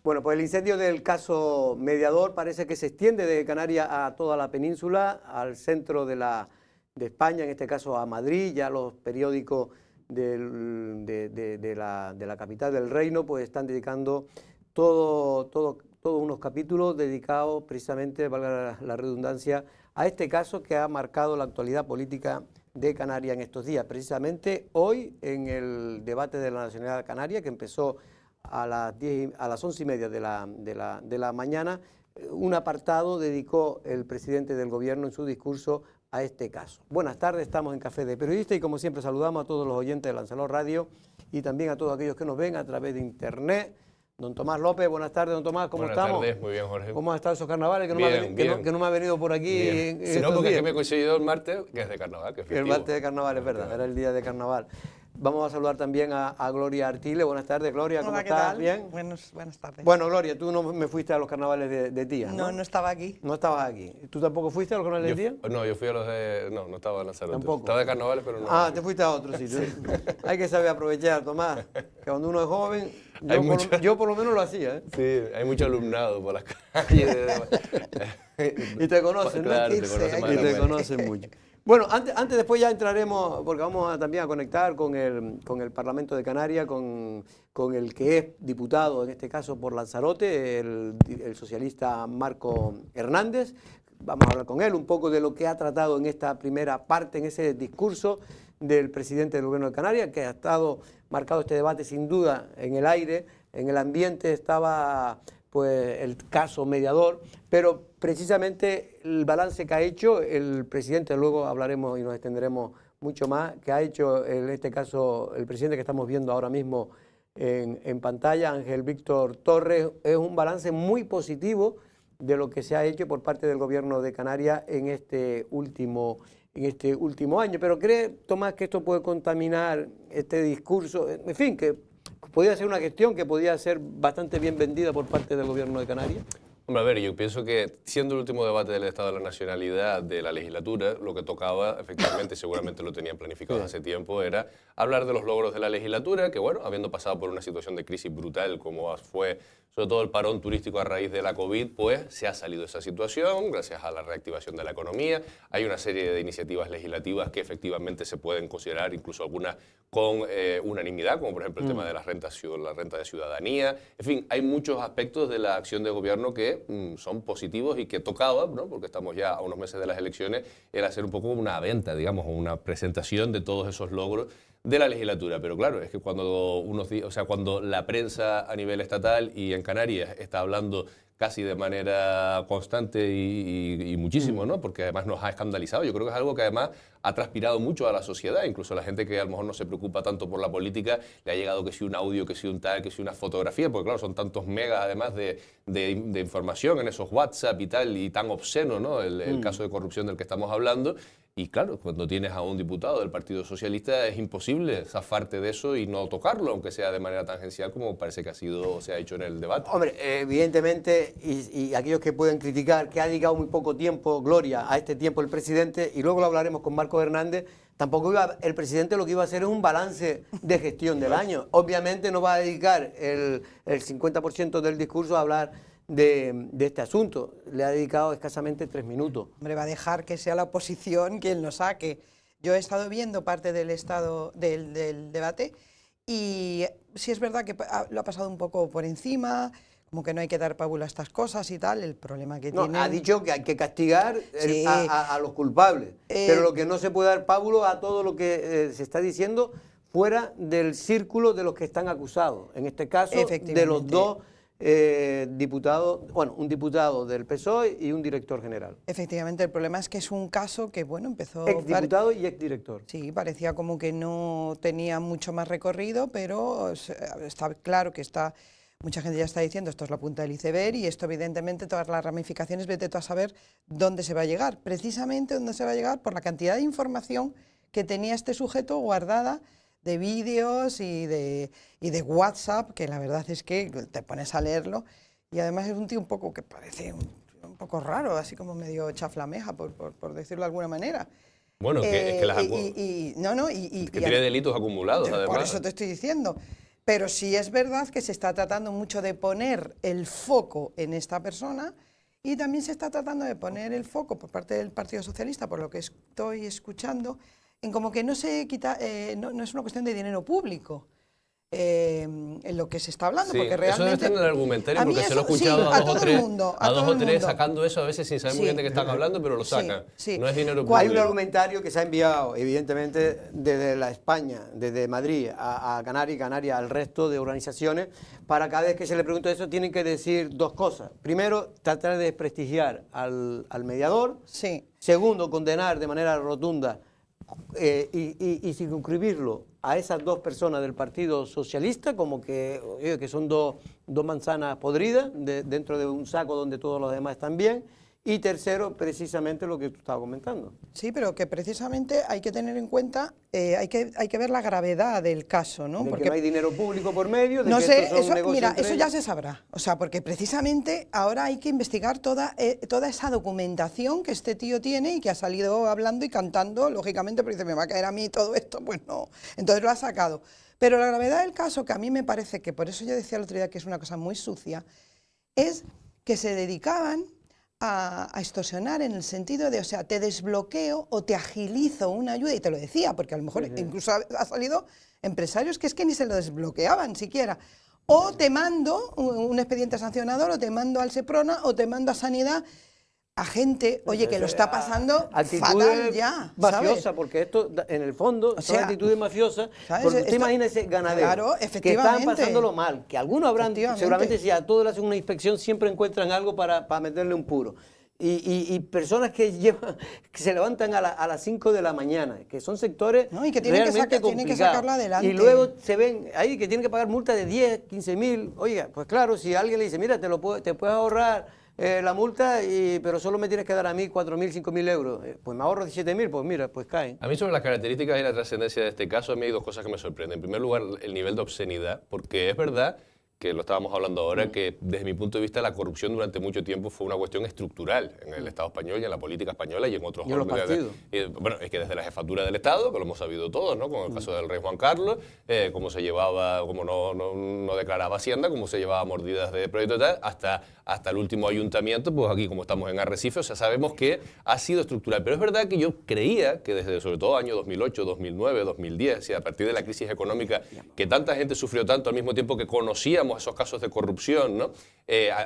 Bueno, pues el incendio del caso Mediador parece que se extiende de Canarias a toda la península, al centro de España, en este caso a Madrid. Ya los periódicos de la capital del reino pues están dedicando todos unos capítulos dedicados precisamente, valga la redundancia, a este caso que ha marcado la actualidad política de Canarias en estos días. Precisamente hoy, en el debate de la nacionalidad canaria, que empezó a las 11:30 de la mañana, un apartado dedicó el presidente del gobierno en su discurso a este caso. Buenas tardes, estamos en Café de Periodista y como siempre saludamos a todos los oyentes de Lanzaló Radio y también a todos aquellos que nos ven a través de internet. Don Tomás López, buenas tardes, don Tomás, ¿cómo estamos? Buenas tardes, muy bien, Jorge. ¿Cómo han estado esos carnavales? Que no me ha venido por aquí en Si no, porque es que me he coincidido el martes, que es de carnaval, que es festivo. El martes de carnaval, es verdad, era el día de carnaval. Vamos a saludar también a Gloria Artile. Buenas tardes, Gloria, ¿cómo estás? ¿Qué tal? ¿Bien? Buenas tardes. Bueno, Gloria, tú no me fuiste a los carnavales de Tía, ¿no? No estaba aquí. No estabas aquí. ¿Tú tampoco fuiste a los carnavales de Tía? No, yo fui a los de... No estaba en Lanzarote. Tampoco. Estaba de carnavales, pero no. Ah, te fuiste a otro sitio. Sí. Hay que saber aprovechar, Tomás, que cuando uno es joven, yo por lo menos lo hacía, ¿eh? Sí, hay mucho alumnado por las calles. Y te conocen, ¿no? Claro, Y te conocen mucho. Bueno, antes después ya entraremos, porque vamos también a conectar con el Parlamento de Canarias, con el que es diputado, en este caso por Lanzarote, el socialista Marco Hernández. Vamos a hablar con él un poco de lo que ha tratado en esta primera parte, en ese discurso del presidente del Gobierno de Canarias, que ha estado marcado este debate sin duda en el aire, en el ambiente estaba pues el caso Mediador, pero precisamente el balance que ha hecho el presidente, luego hablaremos y nos extenderemos mucho más, que ha hecho en este caso el presidente que estamos viendo ahora mismo en pantalla, Ángel Víctor Torres, es un balance muy positivo de lo que se ha hecho por parte del Gobierno de Canarias en este último año. Pero ¿cree, Tomás, que esto puede contaminar este discurso? En fin, que podría ser una gestión que podría ser bastante bien vendida por parte del Gobierno de Canarias. Hombre, a ver, yo pienso que siendo el último debate del Estado de la Nacionalidad de la legislatura, lo que tocaba, efectivamente, seguramente lo tenían planificado hace tiempo, era hablar de los logros de la legislatura, que bueno, habiendo pasado por una situación de crisis brutal como fue sobre todo el parón turístico a raíz de la COVID, pues se ha salido de esa situación gracias a la reactivación de la economía. Hay una serie de iniciativas legislativas que efectivamente se pueden considerar, incluso algunas con unanimidad, como por ejemplo el tema de la renta de ciudadanía. En fin, hay muchos aspectos de la acción de gobierno que son positivos y que tocaba, ¿no? Porque estamos ya a unos meses de las elecciones, era hacer un poco una venta, digamos, o una presentación de todos esos logros de la legislatura. Pero claro, es que cuando la prensa a nivel estatal y en Canarias está hablando casi de manera constante y muchísimo, ¿no? Porque además nos ha escandalizado. Yo creo que es algo que además ha transpirado mucho a la sociedad, incluso a la gente que a lo mejor no se preocupa tanto por la política, le ha llegado que si un audio, que si un tal, que si una fotografía, porque claro, son tantos megas además de información en esos WhatsApp y tal, y tan obsceno, ¿no? El caso de corrupción del que estamos hablando. Y claro, cuando tienes a un diputado del Partido Socialista es imposible zafarte de eso y no tocarlo, aunque sea de manera tangencial como parece que se ha hecho en el debate. Hombre, evidentemente, y aquellos que pueden criticar que ha dedicado muy poco tiempo, Gloria, a este tiempo el presidente, y luego lo hablaremos con Marco Hernández, tampoco el presidente lo que iba a hacer es un balance de gestión del año. Obviamente no va a dedicar el 50% del discurso a hablar de este asunto. Le ha dedicado escasamente 3 minutos. Hombre, va a dejar que sea la oposición quien lo saque. Yo he estado viendo parte del debate y sí es verdad que lo ha pasado un poco por encima, como que no hay que dar pábulo a estas cosas y tal. El problema que tiene... Ha dicho que hay que castigar a los culpables, pero lo que no se puede dar pábulo a todo lo que se está diciendo fuera del círculo de los que están acusados. En este caso, de los dos diputados, bueno, un diputado del PSOE y un director general. Efectivamente, el problema es que es un caso que, bueno, empezó... Exdiputado y exdirector. Sí, parecía como que no tenía mucho más recorrido, pero está claro que está... Mucha gente ya está diciendo esto es la punta del iceberg y esto evidentemente todas las ramificaciones, vete tú a saber dónde se va a llegar. Precisamente dónde se va a llegar por la cantidad de información que tenía este sujeto guardada de vídeos y de WhatsApp, que la verdad es que te pones a leerlo y además es un tío un poco que parece un poco raro, así como medio chaflameja, por decirlo de alguna manera. Bueno, es que las que tiene delitos acumulados, además. Por eso te estoy diciendo. Pero sí es verdad que se está tratando mucho de poner el foco en esta persona y también se está tratando de poner el foco por parte del Partido Socialista, por lo que estoy escuchando, en como que no se quita, no es una cuestión de dinero público. En lo que se está hablando, Sí, porque eso debe realmente... estar en el argumentario, a mí porque se lo he eso, sí, escuchado a a dos todo o tres, el mundo, a dos todo o el tres mundo. sacando eso, a veces sin saber muy Sí. bien de qué están hablando, pero lo sacan. Sí. No es dinero Hay un público. argumentario que se ha enviado, evidentemente, desde la España, desde Madrid a Canarias y Canarias al resto de organizaciones, para cada vez que se le pregunta eso tienen que decir dos cosas. Primero, tratar de desprestigiar al mediador. Sí. Segundo, condenar de manera rotunda y circunscribirlo a esas dos personas del Partido Socialista, como que, oye, que son dos manzanas podridas dentro de un saco donde todos los demás están bien. Y tercero, precisamente lo que tú estabas comentando. Sí, pero que precisamente hay que tener en cuenta, hay que ver la gravedad del caso, ¿no? De Porque que no hay dinero público por medio, de no que sé, estos son eso, negocios mira, entre eso ellos. ya se sabrá. O sea, porque precisamente ahora hay que investigar toda esa documentación que este tío tiene y que ha salido hablando y cantando, lógicamente, porque dice, me va a caer a mí todo esto, pues no. Entonces lo ha sacado. Pero la gravedad del caso, que a mí me parece que, por eso yo decía el otro día que es una cosa muy sucia, es que se dedicaban a extorsionar en el sentido de, o sea, te desbloqueo o te agilizo una ayuda, y te lo decía, porque a lo mejor incluso ha salido empresarios que es que ni se lo desbloqueaban siquiera. O te mando un expediente sancionador, o te mando al Seprona, o te mando a Sanidad, a gente, oye, que lo está pasando fatal ya, mafiosa, ¿sabes? porque esto, en el fondo, O son sea, actitudes mafiosas, ¿sabes? porque usted Esto- imagínese ganaderos Claro, que efectivamente. están pasándolo mal, que algunos habrán, Efectivamente. seguramente si a todos le hacen una inspección, siempre encuentran algo para meterle un puro. Y personas que que se levantan a las 5 de la mañana, que son sectores No, y que tienen que realmente tienen que complicados. sacarlo adelante. Y luego se ven ahí que tienen que pagar multas de 10, 15 mil. Oiga, pues claro, si alguien le dice, mira, te puedes ahorrar la multa, pero solo me tienes que dar a mí 4.000, 5.000 euros. Pues me ahorro 17.000, pues mira, pues caen. A mí sobre las características y la trascendencia de este caso, a mí hay dos cosas que me sorprenden. En primer lugar, el nivel de obscenidad, porque es verdad que lo estábamos hablando ahora, que desde mi punto de vista la corrupción durante mucho tiempo fue una cuestión estructural en el Estado español y en la política española y en otros Y en los partidos. Bueno, es que desde la jefatura del Estado, que lo hemos sabido todos, ¿no? Con el caso del rey Juan Carlos, cómo se llevaba, cómo no declaraba Hacienda, cómo se llevaba mordidas de proyecto y tal, hasta el último ayuntamiento, pues aquí como estamos en Arrecife, o sea, sabemos que ha sido estructural. Pero es verdad que yo creía que desde sobre todo año 2008, 2009, 2010, y a partir de la crisis económica, que tanta gente sufrió tanto al mismo tiempo que conocíamos esos casos de corrupción, ¿no?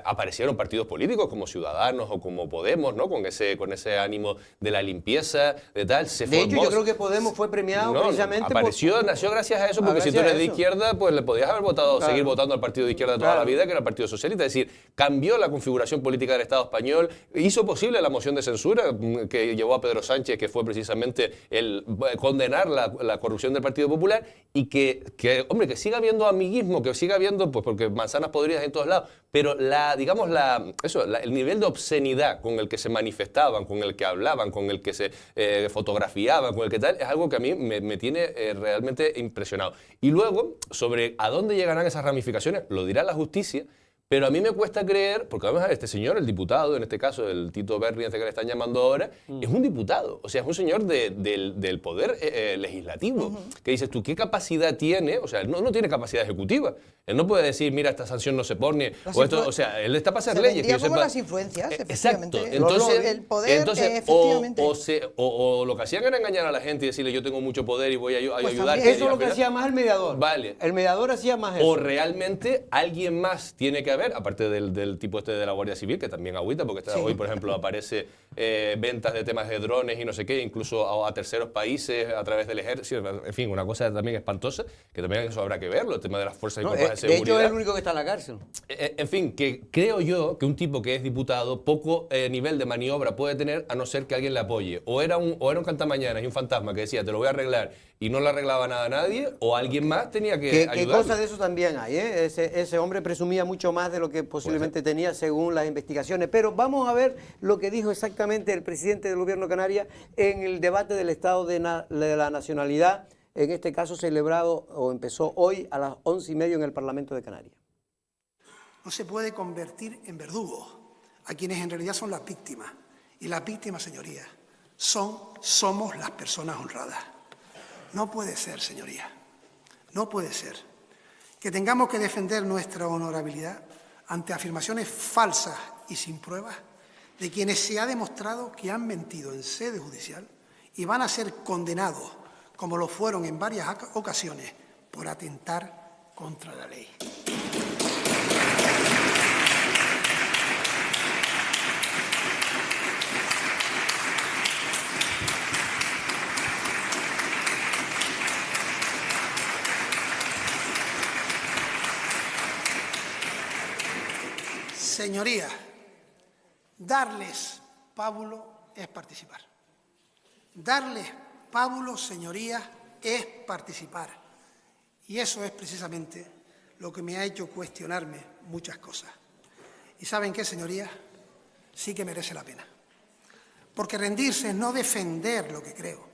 Aparecieron partidos políticos como Ciudadanos o como Podemos, ¿no? Con ese ánimo de la limpieza, de tal. De hecho, yo creo que Podemos fue premiado precisamente nació gracias a eso, porque si tú eres de izquierda, pues le podías haber votado, seguir votando al partido de izquierda toda la vida, que era el Partido Socialista. Es decir, cambió la configuración política del Estado español, hizo posible la moción de censura que llevó a Pedro Sánchez, que fue precisamente el condenar la corrupción del Partido Popular, y que siga habiendo amiguismo, que siga habiendo, pues porque manzanas podridas en todos lados, pero el nivel de obscenidad con el que se manifestaban, con el que hablaban, con el que se fotografiaban, con el que tal, es algo que a mí me tiene realmente impresionado. Y luego, sobre a dónde llegarán esas ramificaciones, lo dirá la justicia. Pero a mí me cuesta creer, porque vamos a ver, este señor, el diputado, en este caso el Tito Berni, este que le están llamando ahora, es un diputado, o sea, es un señor del poder legislativo. Que dices tú, ¿qué capacidad tiene? O sea, él no tiene capacidad ejecutiva. Él no puede decir, mira, esta sanción no se pone, o sea, él está para hacer leyes. Se vendía como las influencias, efectivamente. Exacto. Entonces, el poder, efectivamente. O lo que hacían era engañar a la gente y decirle, yo tengo mucho poder y voy a ayudar. Eso es lo que hacía más el mediador. Vale. El mediador hacía más eso. O realmente alguien más tiene que haber, aparte del tipo este de la Guardia Civil, que también agüita, porque hoy, por ejemplo, aparece ventas de temas de drones y no sé qué, incluso a terceros países a través del ejército, en fin, una cosa también espantosa, que también eso habrá que verlo, el tema de las fuerzas y cuerpos de seguridad. De hecho, es el único que está en la cárcel. En fin, que creo yo que un tipo que es diputado poco nivel de maniobra puede tener, a no ser que alguien le apoye. O era un cantamañanas y un fantasma que decía, te lo voy a arreglar, y no le arreglaba nada a nadie, o alguien más tenía que ayudar. ¿Qué cosas de eso también hay? Ese hombre presumía mucho más de lo que posiblemente tenía según las investigaciones. Pero vamos a ver lo que dijo exactamente el presidente del Gobierno Canaria en el debate del Estado de la Nacionalidad, en este caso celebrado o empezó hoy a las 11:30 en el Parlamento de Canarias. No se puede convertir en verdugos a quienes en realidad son las víctimas. Y las víctimas, señorías, somos las personas honradas. No puede ser, señorías, no puede ser que tengamos que defender nuestra honorabilidad ante afirmaciones falsas y sin pruebas de quienes se ha demostrado que han mentido en sede judicial y van a ser condenados, como lo fueron en varias ocasiones, por atentar contra la ley. Señorías, darles pábulo es participar. Darles pábulo, señorías, es participar. Y eso es precisamente lo que me ha hecho cuestionarme muchas cosas. ¿Y saben qué, señorías? Sí que merece la pena. Porque rendirse es no defender lo que creo,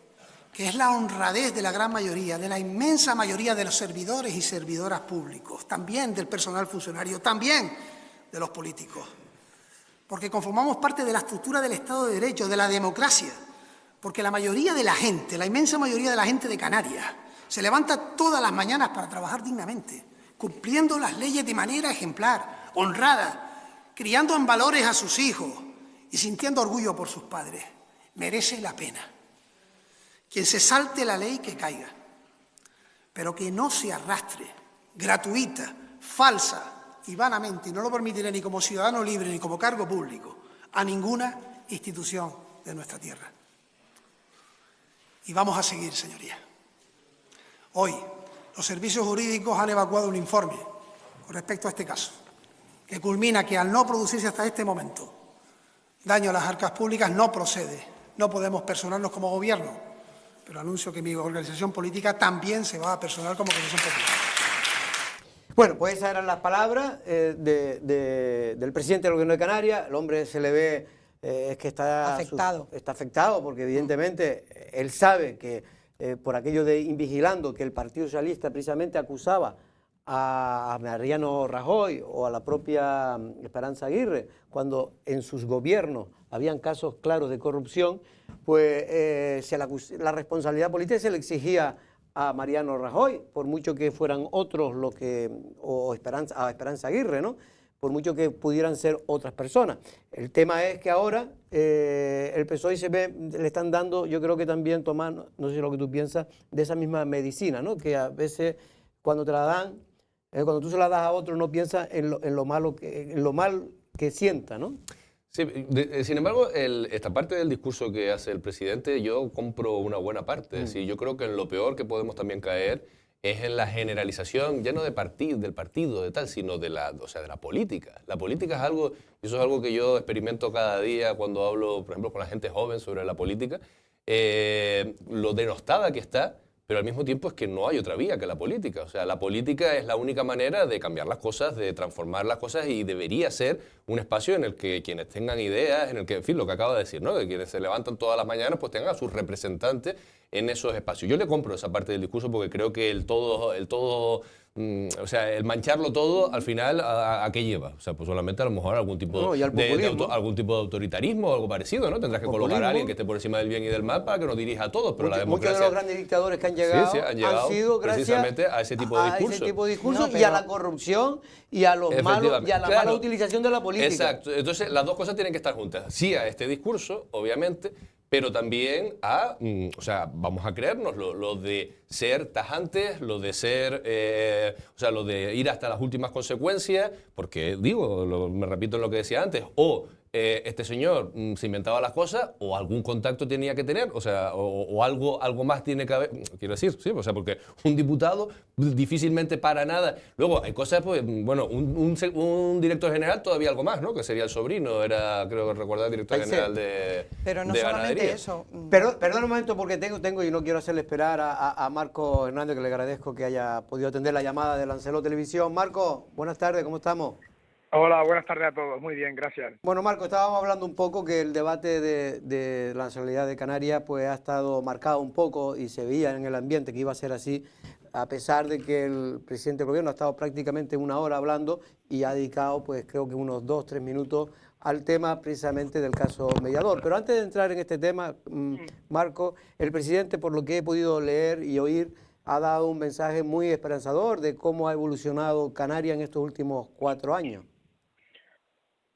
que es la honradez de la gran mayoría, de la inmensa mayoría de los servidores y servidoras públicos, también del personal funcionario, también de los políticos, porque conformamos parte de la estructura del Estado de Derecho, de la democracia, porque la mayoría de la gente, la inmensa mayoría de la gente de Canarias, se levanta todas las mañanas para trabajar dignamente, cumpliendo las leyes de manera ejemplar, honrada, criando en valores a sus hijos y sintiendo orgullo por sus padres. Merece la pena. Quien se salte la ley, que caiga, pero que no se arrastre, gratuita, falsa, y vanamente, y no lo permitiré ni como ciudadano libre ni como cargo público, a ninguna institución de nuestra tierra. Y vamos a seguir, señorías. Hoy, los servicios jurídicos han evacuado un informe con respecto a este caso, que culmina que al no producirse hasta este momento daño a las arcas públicas, no procede. No podemos personarnos como gobierno, pero anuncio que mi organización política también se va a personar como organización política. Bueno, pues esas eran las palabras del presidente del Gobierno de Canarias. El hombre se le ve es que está afectado porque evidentemente él sabe que por aquello de Invigilando, que el Partido Socialista precisamente acusaba a Mariano Rajoy o a la propia Esperanza Aguirre, cuando en sus gobiernos habían casos claros de corrupción, pues la responsabilidad política se le exigía a Mariano Rajoy, por mucho que fueran otros a Esperanza Aguirre, ¿no? Por mucho que pudieran ser otras personas. El tema es que ahora el PSOE le están dando, yo creo que también, Tomás, no sé lo que tú piensas, de esa misma medicina, ¿no? Que a veces cuando te la dan, cuando tú se la das a otro, no piensas en lo mal que sienta, ¿no? Sí, sin embargo, esta parte del discurso que hace el presidente, yo compro una buena parte. Sí, yo creo que en lo peor que podemos también caer es en la generalización, ya no del partido, de tal, sino de la política. La política es algo, y eso es algo que yo experimento cada día cuando hablo, por ejemplo, con la gente joven sobre la política, lo denostada que está, pero al mismo tiempo es que no hay otra vía que la política. O sea, la política es la única manera de cambiar las cosas, de transformar las cosas, y debería ser un espacio en el que quienes tengan ideas, en el que, en fin, lo que acaba de decir, ¿no? Que quienes se levantan todas las mañanas pues tengan a sus representantes en esos espacios. Yo le compro esa parte del discurso porque creo que el mancharlo todo, al final, ¿a qué lleva? O sea, pues solamente a lo mejor algún tipo algún tipo de autoritarismo o algo parecido, ¿no? Tendrás que colocar a alguien que esté por encima del bien y del mal para que nos dirija a todos, pero la democracia... Muchos de los grandes dictadores que han llegado, han sido gracias precisamente a ese tipo de discursos. Y a la corrupción y a los malos y a la mala utilización de la política. Exacto. Entonces, las dos cosas tienen que estar juntas. Sí a este discurso, obviamente, pero también vamos a creernos lo de ser tajantes, lo de ser, lo de ir hasta las últimas consecuencias, porque me repito en lo que decía antes, este señor se inventaba las cosas, o algún contacto tenía que tener, o algo más tiene que haber, quiero decir, sí, porque un diputado difícilmente para nada. Luego hay cosas, pues, bueno, un director general todavía algo más, ¿no? Que sería el sobrino, creo que recordar, director general de Pero no de solamente ganadería. eso. Perdón un momento porque tengo y no quiero hacerle esperar a Marco Hernández, que le agradezco que haya podido atender la llamada de Lancelot Televisión. Marco, buenas tardes, ¿cómo estamos? Hola, buenas tardes a todos. Muy bien, gracias. Bueno, Marco, estábamos hablando un poco que el debate de la nacionalidad de Canarias pues ha estado marcado un poco y se veía en el ambiente que iba a ser así, a pesar de que el presidente del gobierno ha estado prácticamente una hora hablando y ha dedicado, pues creo que unos 2-3 minutos al tema precisamente del caso mediador. Pero antes de entrar en este tema, Marco, el presidente, por lo que he podido leer y oír, ha dado un mensaje muy esperanzador de cómo ha evolucionado Canarias en estos últimos 4 años.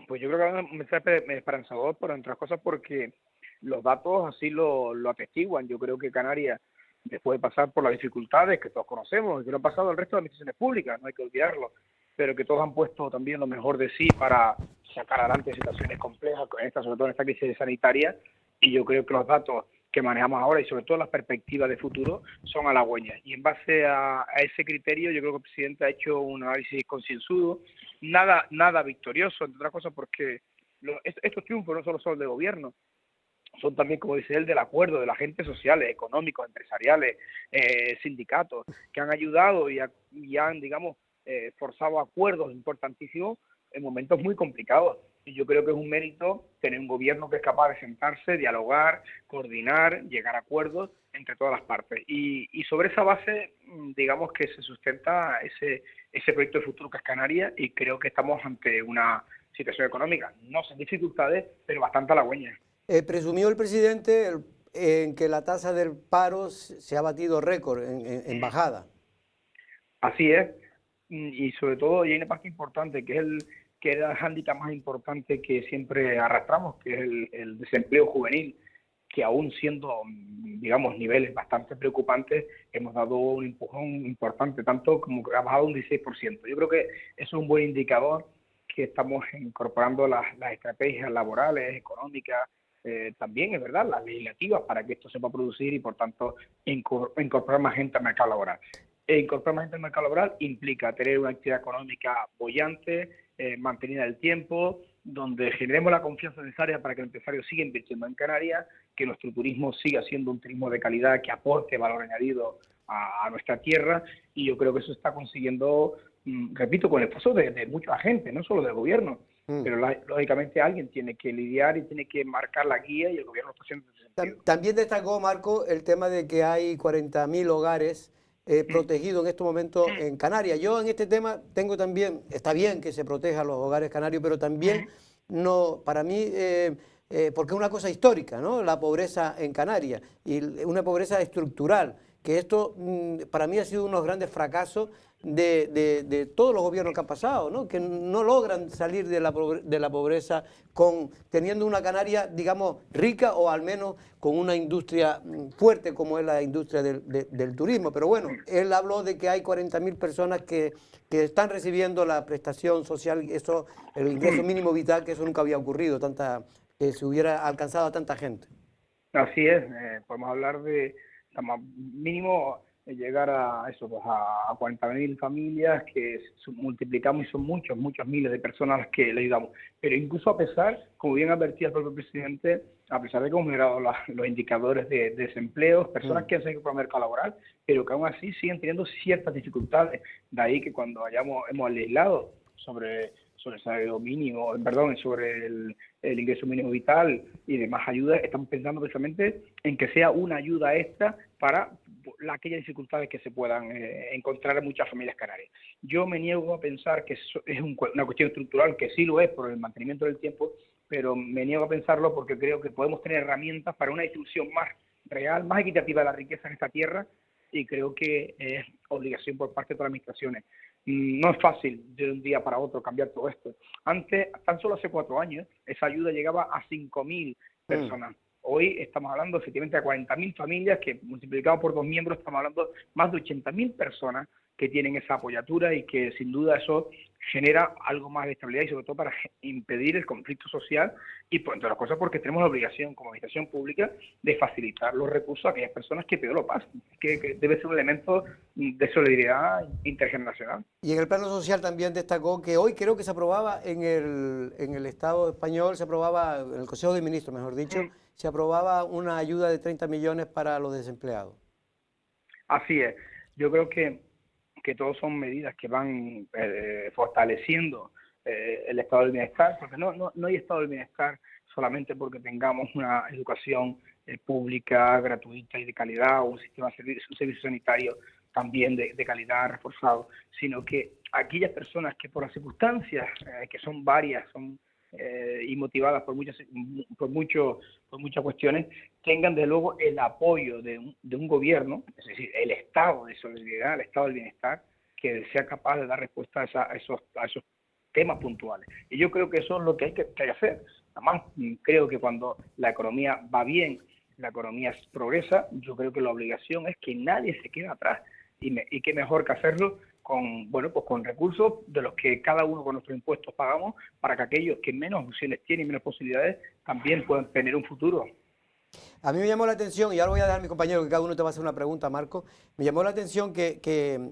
Pues yo creo que es un mensaje esperanzador, por entre otras cosas, porque los datos así lo atestiguan. Yo creo que Canarias, después de pasar por las dificultades que todos conocemos y que lo ha pasado el resto de las administraciones públicas, no hay que olvidarlo, pero que todos han puesto también lo mejor de sí para sacar adelante situaciones complejas, sobre todo en esta crisis sanitaria, y yo creo que los datos que manejamos ahora y sobre todo las perspectivas de futuro son halagüeñas. Y en base a ese criterio yo creo que el presidente ha hecho un análisis concienzudo, nada victorioso, entre otras cosas porque estos triunfos no solo son de gobierno, son también, como dice él, del acuerdo de las agentes sociales, económicos, empresariales, sindicatos, que han ayudado y han, digamos, forzado acuerdos importantísimos en momentos muy complicados. Y yo creo que es un mérito tener un gobierno que es capaz de sentarse, dialogar, coordinar, llegar a acuerdos entre todas las partes. Y sobre esa base, digamos que se sustenta ese proyecto de futuro que es Canarias, y creo que estamos ante una situación económica, no sin dificultades, pero bastante halagüeña. Presumió el presidente en que la tasa del paro se ha batido récord en bajada. Así es, y sobre todo y hay una parte importante que es el hándicap más importante que siempre arrastramos, que es el desempleo juvenil, que aún siendo, digamos, niveles bastante preocupantes, hemos dado un empujón importante, tanto como que ha bajado un 16%. Yo creo que eso es un buen indicador, que estamos incorporando las estrategias laborales, económicas, también es verdad, las legislativas, para que esto se pueda producir y por tanto incorporar más gente al mercado laboral. Incorporar más gente al mercado laboral implica tener una actividad económica boyante, mantenida en el tiempo, donde generemos la confianza necesaria para que el empresario siga invirtiendo en Canarias, que nuestro turismo siga siendo un turismo de calidad que aporte valor añadido a nuestra tierra, y yo creo que eso está consiguiendo, repito, con el esfuerzo de mucha gente, no solo del gobierno, pero lógicamente alguien tiene que lidiar y tiene que marcar la guía, y el gobierno está haciendo ese sentido. También destacó, Marco, el tema de que hay 40.000 hogares protegidos en estos momentos en Canarias. Yo en este tema tengo también, está bien que se protejan los hogares canarios, pero también no, para mí, porque es una cosa histórica, ¿no? La pobreza en Canarias, y una pobreza estructural, que esto para mí ha sido uno de los grandes fracasos de todos los gobiernos que han pasado, ¿no? Que no logran salir de la pobreza teniendo una Canaria, digamos, rica, o al menos con una industria fuerte como es la industria del turismo. Pero bueno, él habló de que hay 40.000 personas que están recibiendo la prestación social, eso, el ingreso mínimo vital, que eso nunca había ocurrido, que se hubiera alcanzado a tanta gente. Así es, podemos hablar de mínimo llegar a eso, pues a 40.000 familias que multiplicamos, y son muchos miles de personas a las que le ayudamos. Pero incluso a pesar, como bien advertía el propio presidente, a pesar de que hemos mirado los indicadores de desempleo, personas que han salido por el mercado laboral, pero que aún así siguen teniendo ciertas dificultades. De ahí que cuando hemos legislado sobre el salario mínimo, perdón, sobre el ingreso mínimo vital y demás ayudas, estamos pensando precisamente en que sea una ayuda extra para aquellas dificultades que se puedan encontrar en muchas familias canarias. Yo me niego a pensar que es una cuestión estructural, que sí lo es por el mantenimiento del tiempo, pero me niego a pensarlo porque creo que podemos tener herramientas para una distribución más real, más equitativa de la riqueza en esta tierra, y creo que es obligación por parte de todas las administraciones. No es fácil de un día para otro cambiar todo esto. Antes, tan solo hace 4 años, esa ayuda llegaba a 5.000 personas. Hoy estamos hablando efectivamente de 40.000 familias, que multiplicado por 2 miembros estamos hablando más de 80.000 personas que tienen esa apoyatura, y que sin duda eso genera algo más de estabilidad, y sobre todo para impedir el conflicto social, y por entre las cosas porque tenemos la obligación como administración pública de facilitar los recursos a aquellas personas que peor lo pasan, que debe ser un elemento de solidaridad intergeneracional. Y en el plano social también destacó que hoy creo que se aprobaba en el Estado español, se aprobaba, en el Consejo de Ministros, mejor dicho, se aprobaba una ayuda de 30 millones para los desempleados. Así es. Yo creo que todos son medidas que van fortaleciendo el estado del bienestar, porque no hay estado del bienestar solamente porque tengamos una educación pública, gratuita y de calidad, o un servicio sanitario también de calidad reforzado, sino que aquellas personas que por las circunstancias, que son varias, son y motivadas por muchas cuestiones, tengan de luego el apoyo de un gobierno, es decir, el estado de solidaridad, el estado del bienestar, que sea capaz de dar respuesta a esos temas puntuales. Y yo creo que eso es lo que hay que hacer. Además, creo que cuando la economía va bien, la economía progresa, yo creo que la obligación es que nadie se quede atrás. Y qué mejor que hacerlo con, bueno, pues con recursos de los que cada uno con nuestros impuestos pagamos, para que aquellos que menos opciones tienen y menos posibilidades también puedan tener un futuro. A mí me llamó la atención, y ahora voy a dejar a mi compañero que cada uno te va a hacer una pregunta, Marco. Me llamó la atención que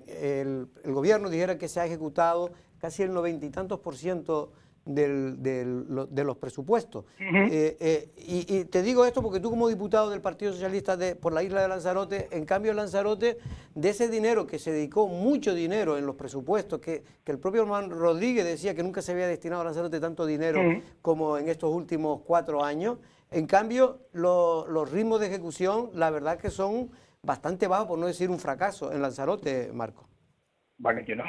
el gobierno dijera que se ha ejecutado casi el 90 y tantos % de los presupuestos. Y te digo esto porque tú, como diputado del Partido Socialista por la isla de Lanzarote, en cambio Lanzarote, de ese dinero que se dedicó, mucho dinero en los presupuestos, que el propio Herman Rodríguez decía que nunca se había destinado a Lanzarote tanto dinero como en estos últimos 4 años. En cambio, los ritmos de ejecución, la verdad que son bastante bajos, por no decir un fracaso en Lanzarote, Marco. Bueno, yo no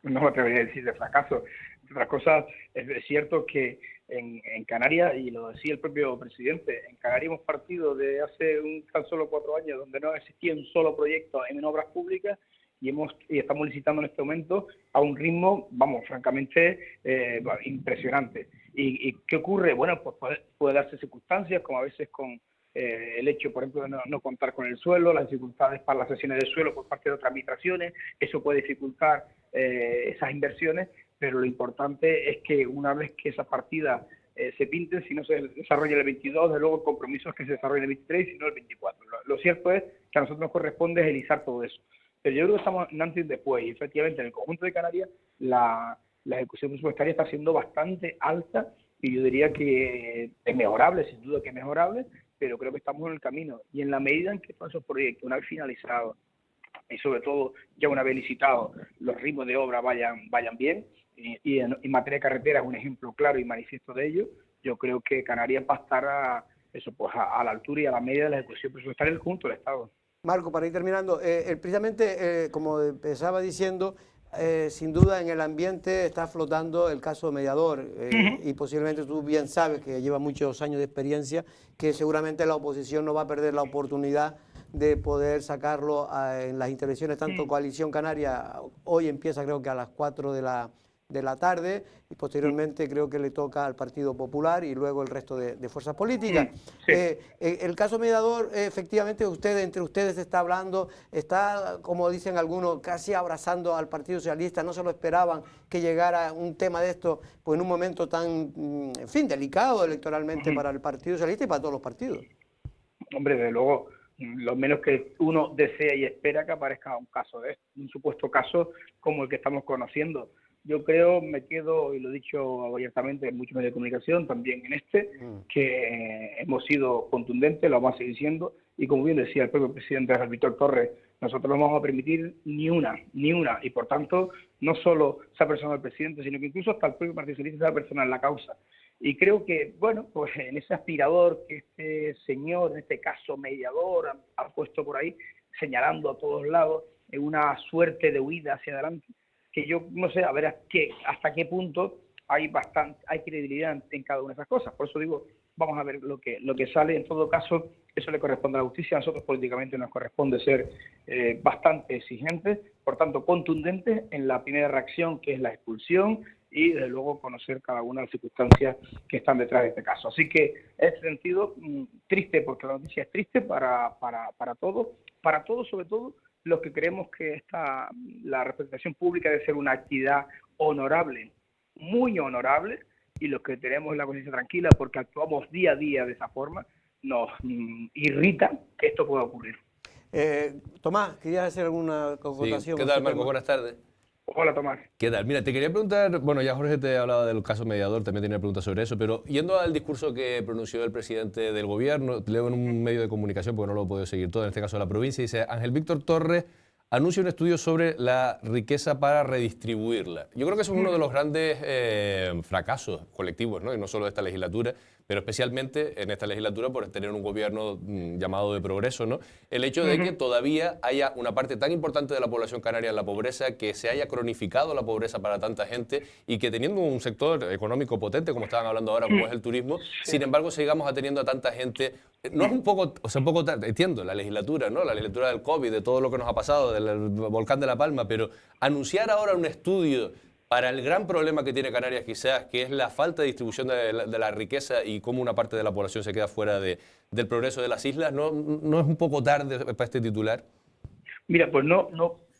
me atrevería a decir de fracaso. Otras cosas, es cierto que en Canarias, y lo decía el propio presidente, en Canarias hemos partido de hace tan solo 4 años donde no existía un solo proyecto en obras públicas, y estamos licitando en este momento a un ritmo, vamos, francamente impresionante. ¿Y qué ocurre? Bueno, pues puede darse circunstancias, como a veces con el hecho, por ejemplo, de no contar con el suelo, las dificultades para las sesiones de suelo por parte de otras administraciones, eso puede dificultar esas inversiones, pero lo importante es que una vez que esa partida se pinte, si no se desarrolla el 22, de luego el compromiso es que se desarrolle el 23 y no el 24. Lo cierto es que a nosotros nos corresponde agilizar todo eso. Pero yo creo que estamos en antes y después, y efectivamente en el conjunto de Canarias la ejecución presupuestaria está siendo bastante alta, y yo diría que es mejorable, sin duda que es mejorable, pero creo que estamos en el camino. Y en la medida en que todos esos proyectos, una vez finalizados, y sobre todo ya una vez licitados, los ritmos de obra vayan bien, y en materia de carretera es un ejemplo claro y manifiesto de ello, yo creo que Canarias va a estar a la altura y a la media de la ejecución presupuestaria del conjunto del Estado. Marco, para ir terminando, precisamente, como empezaba diciendo, sin duda en el ambiente está flotando el caso mediador, y posiblemente tú bien sabes, que lleva muchos años de experiencia, que seguramente la oposición no va a perder la oportunidad de poder sacarlo en las intervenciones, tanto Coalición Canaria, hoy empieza creo que a las 4 de la tarde, y posteriormente creo que le toca al Partido Popular y luego el resto de fuerzas políticas. El caso mediador, efectivamente, entre ustedes se está hablando, está, como dicen algunos, casi abrazando al Partido Socialista. No se lo esperaban que llegara un tema de esto pues, en un momento tan, en fin, delicado electoralmente para el Partido Socialista y para todos los partidos. Hombre, desde luego, lo menos que uno desea y espera que aparezca un caso de esto, un supuesto caso como el que estamos conociendo. Yo creo, me quedo, y lo he dicho abiertamente en muchos medios de comunicación, también en que hemos sido contundentes, lo vamos a seguir siendo, y como bien decía el propio presidente Víctor Torres, nosotros no vamos a permitir ni una, y por tanto, no solo se ha personado el presidente, sino que incluso hasta el propio Partido Socialista se ha personado en la causa. Y creo que, bueno, pues en ese aspirador que este señor, en este caso mediador, ha puesto por ahí, señalando a todos lados, en una suerte de huida hacia adelante, que yo no sé, a ver hasta qué punto hay credibilidad en cada una de esas cosas. Por eso digo, vamos a ver lo que sale. En todo caso, eso le corresponde a la justicia. A nosotros políticamente nos corresponde ser bastante exigentes, por tanto contundentes en la primera reacción, que es la expulsión, y desde luego conocer cada una de las circunstancias que están detrás de este caso. Así que en ese sentido, triste, porque la noticia es triste para todos, sobre todo los que creemos que la representación pública debe ser una actividad honorable, muy honorable, y los que tenemos la conciencia tranquila porque actuamos día a día de esa forma, nos irrita que esto pueda ocurrir. Tomás, ¿querías hacer alguna convocación? Sí. ¿Qué tal, Marco? Buenas tardes. Hola, Tomás. ¿Qué tal? Mira, te quería preguntar, bueno, ya Jorge te hablaba del caso mediador, también tenía preguntas sobre eso, pero yendo al discurso que pronunció el presidente del gobierno, leo en un medio de comunicación porque no lo he podido seguir todo, en este caso de la provincia, dice: Ángel Víctor Torres anuncia un estudio sobre la riqueza para redistribuirla. Yo creo que eso es uno de los grandes fracasos colectivos, ¿no? Y no solo de esta legislatura, pero especialmente en esta legislatura por tener un gobierno llamado de progreso, ¿no? El hecho de que todavía haya una parte tan importante de la población canaria en la pobreza, que se haya cronificado la pobreza para tanta gente y que teniendo un sector económico potente, como estaban hablando ahora, como es el turismo, sin embargo sigamos atendiendo a tanta gente. No es un poco, o sea, un poco tarde, entiendo, la legislatura, ¿no? La legislatura del COVID, de todo lo que nos ha pasado, del volcán de La Palma, pero anunciar ahora un estudio para el gran problema que tiene Canarias quizás, que es la falta de distribución de la riqueza y cómo una parte de la población se queda fuera del progreso de las islas, ¿no es un poco tarde para este titular? Mira, pues no,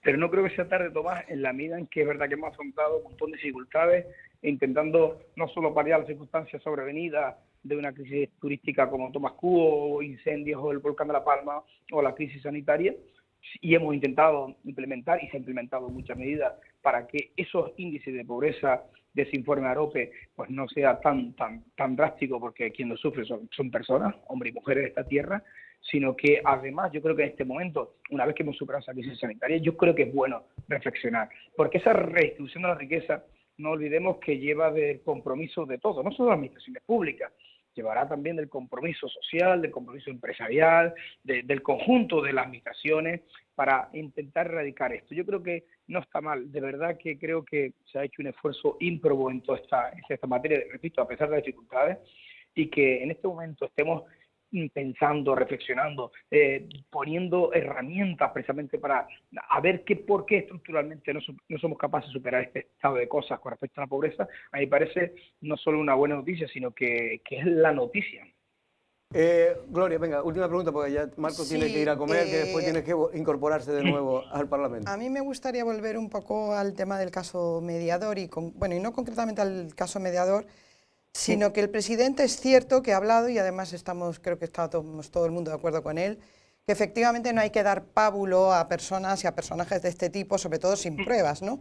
pero no creo que sea tarde, Tomás, en la medida en que es verdad que hemos afrontado un montón de dificultades, intentando no solo paliar las circunstancias sobrevenidas de una crisis turística como Tomás Cuo, o incendios o el volcán de La Palma, o la crisis sanitaria, y hemos intentado implementar, y se han implementado muchas medidas para que esos índices de pobreza de ese informe AROPE pues no sea tan drástico, porque quien lo sufre son personas, hombres y mujeres de esta tierra, sino que además yo creo que en este momento, una vez que hemos superado esa crisis sanitaria, yo creo que es bueno reflexionar, porque esa redistribución de la riqueza, no olvidemos que lleva del compromiso de todos, no solo de las administraciones públicas, llevará también del compromiso social, del compromiso empresarial, del conjunto de las administraciones para intentar erradicar esto. Yo creo que no está mal, de verdad que creo que se ha hecho un esfuerzo ímprobo en toda esta materia, repito, a pesar de las dificultades, y que en este momento estemos pensando, reflexionando, poniendo herramientas precisamente para a ver por qué estructuralmente no somos capaces de superar este estado de cosas con respecto a la pobreza. A mí me parece no solo una buena noticia, sino que es la noticia. Gloria, venga, última pregunta, porque ya Marco tiene que ir a comer, que después tiene que incorporarse de nuevo al Parlamento. A mí me gustaría volver un poco al tema del caso mediador, y no concretamente al caso mediador, sino que el presidente es cierto que ha hablado, y además creo que estamos todo el mundo de acuerdo con él, que efectivamente no hay que dar pábulo a personas y a personajes de este tipo, sobre todo sin pruebas, ¿no?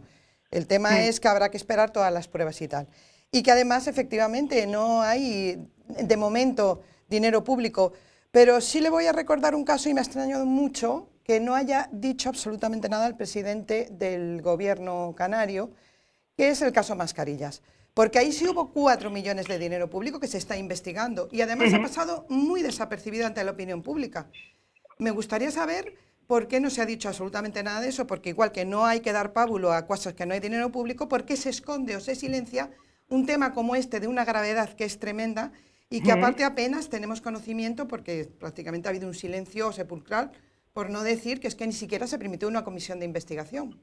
El tema es que habrá que esperar todas las pruebas y tal. Y que además efectivamente no hay, de momento, dinero público. Pero sí le voy a recordar un caso, y me ha extrañado mucho que no haya dicho absolutamente nada el presidente del gobierno canario, que es el caso Mascarillas. Porque ahí sí hubo 4 millones de dinero público que se está investigando, y además ha pasado muy desapercibido ante la opinión pública. Me gustaría saber por qué no se ha dicho absolutamente nada de eso, porque igual que no hay que dar pábulo a cosas que no hay dinero público, ¿por qué se esconde o se silencia un tema como este de una gravedad que es tremenda y que aparte apenas tenemos conocimiento, porque prácticamente ha habido un silencio sepulcral, por no decir que es que ni siquiera se permitió una comisión de investigación?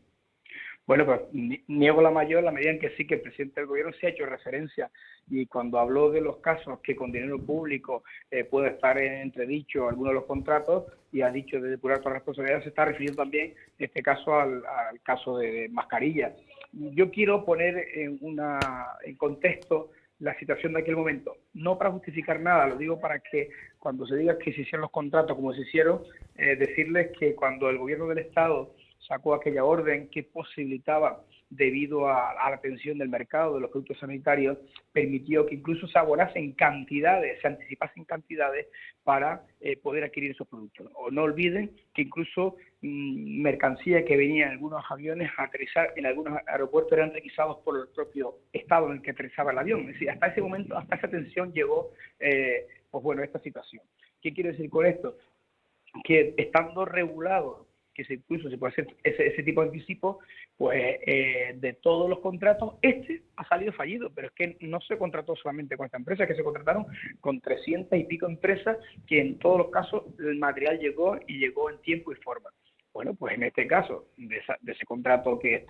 Bueno, pues niego la mayor la medida en que sí que el presidente del gobierno se ha hecho referencia, y cuando habló de los casos que con dinero público puede estar en entredicho algunos de los contratos, y ha dicho de depurar todas las responsabilidades, se está refiriendo también en este caso al caso de Mascarillas. Yo quiero poner en contexto la situación de aquel momento, no para justificar nada, lo digo para que cuando se diga que se hicieron los contratos como se hicieron, decirles que cuando el gobierno del Estado sacó aquella orden que posibilitaba, debido a la tensión del mercado de los productos sanitarios, permitió que incluso se abonasen cantidades, se anticipasen cantidades para poder adquirir esos productos. O no olviden que incluso mercancía que venía en algunos aviones a aterrizar en algunos aeropuertos eran requisados por el propio estado en el que aterrizaba el avión. Es decir, hasta ese momento, hasta esa tensión llegó esta situación. ¿Qué quiero decir con esto? Que estando regulado, que incluso se puede hacer ese tipo de anticipo, pues de todos los contratos, este ha salido fallido, pero es que no se contrató solamente con esta empresa, que se contrataron con 300 y pico empresas, que en todos los casos el material llegó en tiempo y forma. Bueno, pues en este caso, de ese contrato que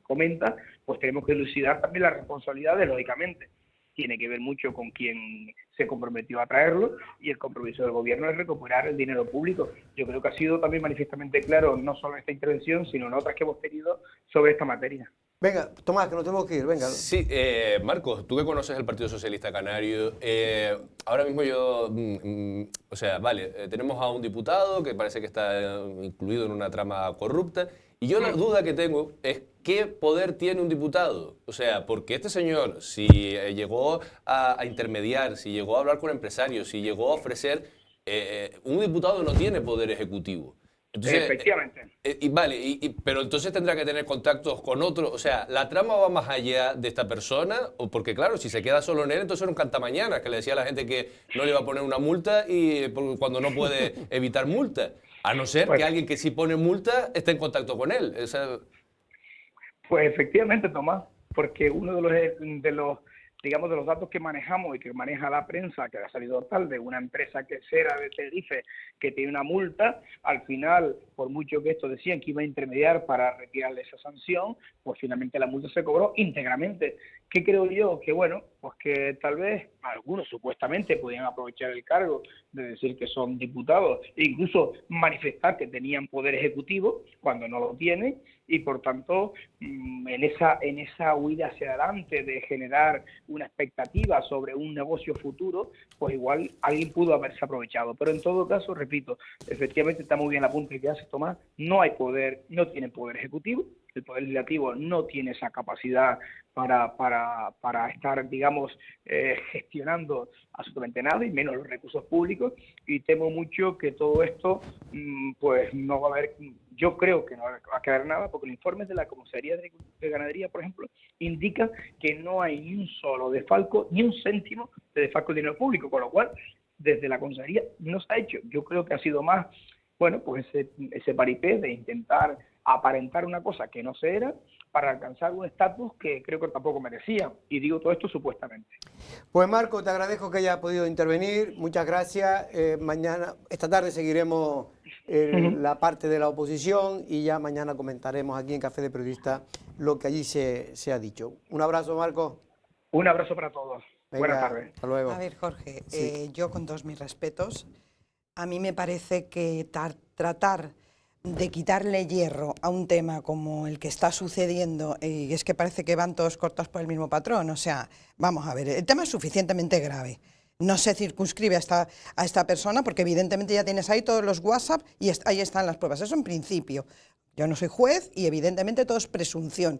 comenta, pues tenemos que elucidar también las responsabilidades, lógicamente. Tiene que ver mucho con quien se comprometió a traerlo, y el compromiso del gobierno es recuperar el dinero público. Yo creo que ha sido también manifiestamente claro, no solo en esta intervención, sino en otras que hemos tenido sobre esta materia. Venga, Tomás, que nos tenemos que ir, venga. Sí, Marcos, tú que conoces el Partido Socialista Canario, ahora mismo tenemos a un diputado que parece que está incluido en una trama corrupta, y yo la duda que tengo es qué poder tiene un diputado. O sea, porque este señor, si llegó a intermediar, si llegó a hablar con empresarios, si llegó a ofrecer, un diputado no tiene poder ejecutivo. Entonces, Efectivamente. Vale, pero entonces tendrá que tener contactos con otros. O sea, ¿la trama va más allá de esta persona? O porque, claro, si se queda solo en él, entonces era un cantamañanas que le decía a la gente que no le iba a poner una multa cuando no puede evitar multa. A no ser que Pues, alguien que sí pone multa esté en contacto con él. Pues efectivamente, Tomás, porque uno digamos, de los datos que manejamos y que maneja la prensa, que ha salido tal, de una empresa quesera de Tenerife que tiene una multa, al final, por mucho que esto decían que iba a intermediar para retirarle esa sanción, pues finalmente la multa se cobró íntegramente. ¿Qué creo yo? Que bueno, pues que tal vez algunos supuestamente podían aprovechar el cargo de decir que son diputados e incluso manifestar que tenían poder ejecutivo cuando no lo tienen, y por tanto en esa huida hacia adelante de generar una expectativa sobre un negocio futuro, pues igual alguien pudo haberse aprovechado. Pero en todo caso, repito, efectivamente está muy bien la apunte que hace Tomás, no hay poder, no tiene poder ejecutivo, el Poder Legislativo no tiene esa capacidad para estar, digamos, gestionando absolutamente nada, y menos los recursos públicos, y temo mucho que todo esto, pues no va a haber, yo creo que no va a quedar nada, porque los informes de la Comisaría de Ganadería, por ejemplo, indican que no hay ni un solo desfalco, ni un céntimo de desfalco de dinero público, con lo cual, desde la Comisaría no se ha hecho. Yo creo que ha sido más, bueno, pues ese paripé de intentar aparentar una cosa que no se era para alcanzar un estatus que creo que tampoco merecía. Y digo todo esto supuestamente. Pues Marco, te agradezco que hayas podido intervenir, muchas gracias. Esta tarde seguiremos la parte de la oposición y ya mañana comentaremos aquí en Café de Periodista lo que allí se ha dicho. Un abrazo, Marco. Un abrazo para todos. Venga, Buenas tardes. hasta luego. A ver, Jorge, Sí. yo con todos mis respetos, a mí me parece que tratar de quitarle hierro a un tema como el que está sucediendo, y es que parece que van todos cortados por el mismo patrón, o sea, vamos a ver, el tema es suficientemente grave. No se circunscribe a esta persona porque evidentemente ya tienes ahí todos los WhatsApp y ahí están las pruebas, eso en principio. Yo no soy juez y evidentemente todo es presunción,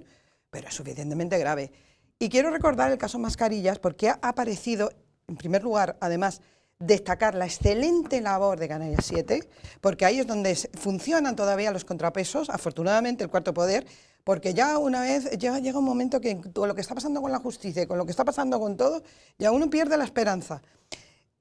pero es suficientemente grave. Y quiero recordar el caso Mascarillas porque ha aparecido, en primer lugar, además, destacar la excelente labor de Canarias 7, porque ahí es donde funcionan todavía los contrapesos, afortunadamente el cuarto poder, porque ya una vez llega un momento que todo lo que está pasando con la justicia y con lo que está pasando con todo, ya uno pierde la esperanza.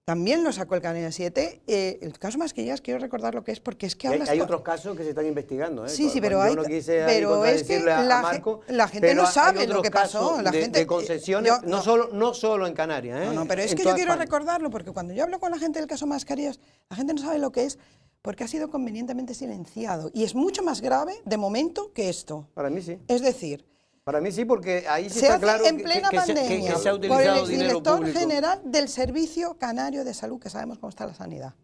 También lo sacó el Canarias 7. El caso Mascarillas, quiero recordar lo que es, porque es que hablas... Hay otros casos que se están investigando. Sí, pero yo no quise ahí contradecirle a Marco, la gente no sabe lo que pasó. La gente, de concesiones, no solo en Canarias. No, pero es que yo quiero recordarlo, porque cuando yo hablo con la gente del caso Mascarillas, la gente no sabe lo que es, porque ha sido convenientemente silenciado. Y es mucho más grave, de momento, que esto. Para mí sí. Es decir... Para mí sí, porque ahí sí se está hace claro en plena pandemia que se ha por el utilizado dinero exdirector público. general del Servicio Canario de Salud, que sabemos cómo está la sanidad.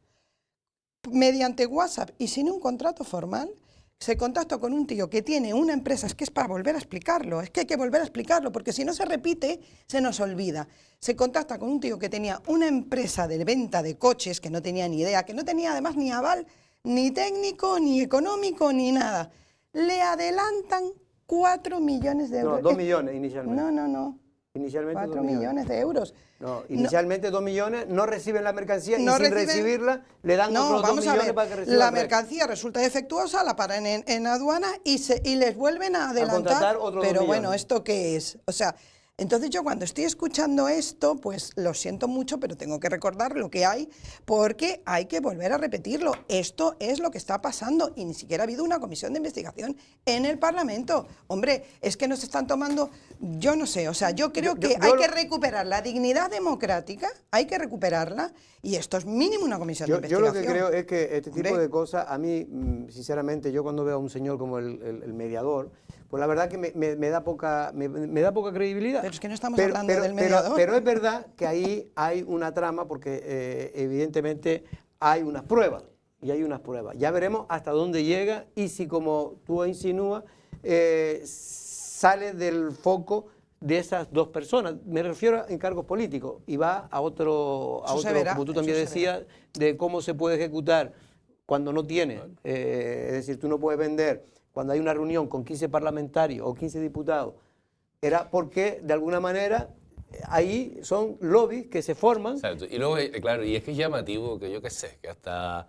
Mediante WhatsApp y sin un contrato formal, se contactó con un tío que tiene una empresa, es que es para volver a explicarlo, es que hay que volver a explicarlo, porque si no se repite, se nos olvida. Se contacta con un tío que tenía una empresa de venta de coches, que no tenía ni idea, que no tenía además ni aval, ni técnico, ni económico, ni nada. Le adelantan 4 millones de euros. No, 2 millones inicialmente. No. Inicialmente 4 2 millones de euros. No, inicialmente 2 millones, no reciben la mercancía y sin recibirla le dan no, otros 2 millones para que reciban. La mercancía resulta defectuosa, la paran en aduana y les vuelven a adelantar. Pero bueno, ¿esto qué es? O sea, entonces yo cuando estoy escuchando esto, pues lo siento mucho, pero tengo que recordar lo que hay, porque hay que volver a repetirlo. Esto es lo que está pasando y ni siquiera ha habido una comisión de investigación en el Parlamento. Hombre, es que nos están tomando, yo no sé, o sea, yo creo que hay que recuperar la dignidad democrática, hay que recuperarla, y esto es mínimo una comisión de investigación. Yo lo que creo es que este tipo de cosas, a mí, sinceramente, yo cuando veo a un señor como el mediador, pues la verdad que me da poca credibilidad. Pero es que no estamos hablando del mediador. Pero es verdad que ahí hay una trama porque evidentemente hay unas pruebas. Y hay unas pruebas. Ya veremos hasta dónde llega y si, como tú insinúas, sale del foco de esas dos personas. Me refiero a encargos políticos y va a otro como tú también decías, de cómo se puede ejecutar cuando no tiene. Es decir, tú no puedes vender cuando hay una reunión con 15 parlamentarios o 15 diputados. Era porque, de alguna manera, ahí son lobbies que se forman. Exacto. Y luego, claro, y es que es llamativo que yo qué sé, que hasta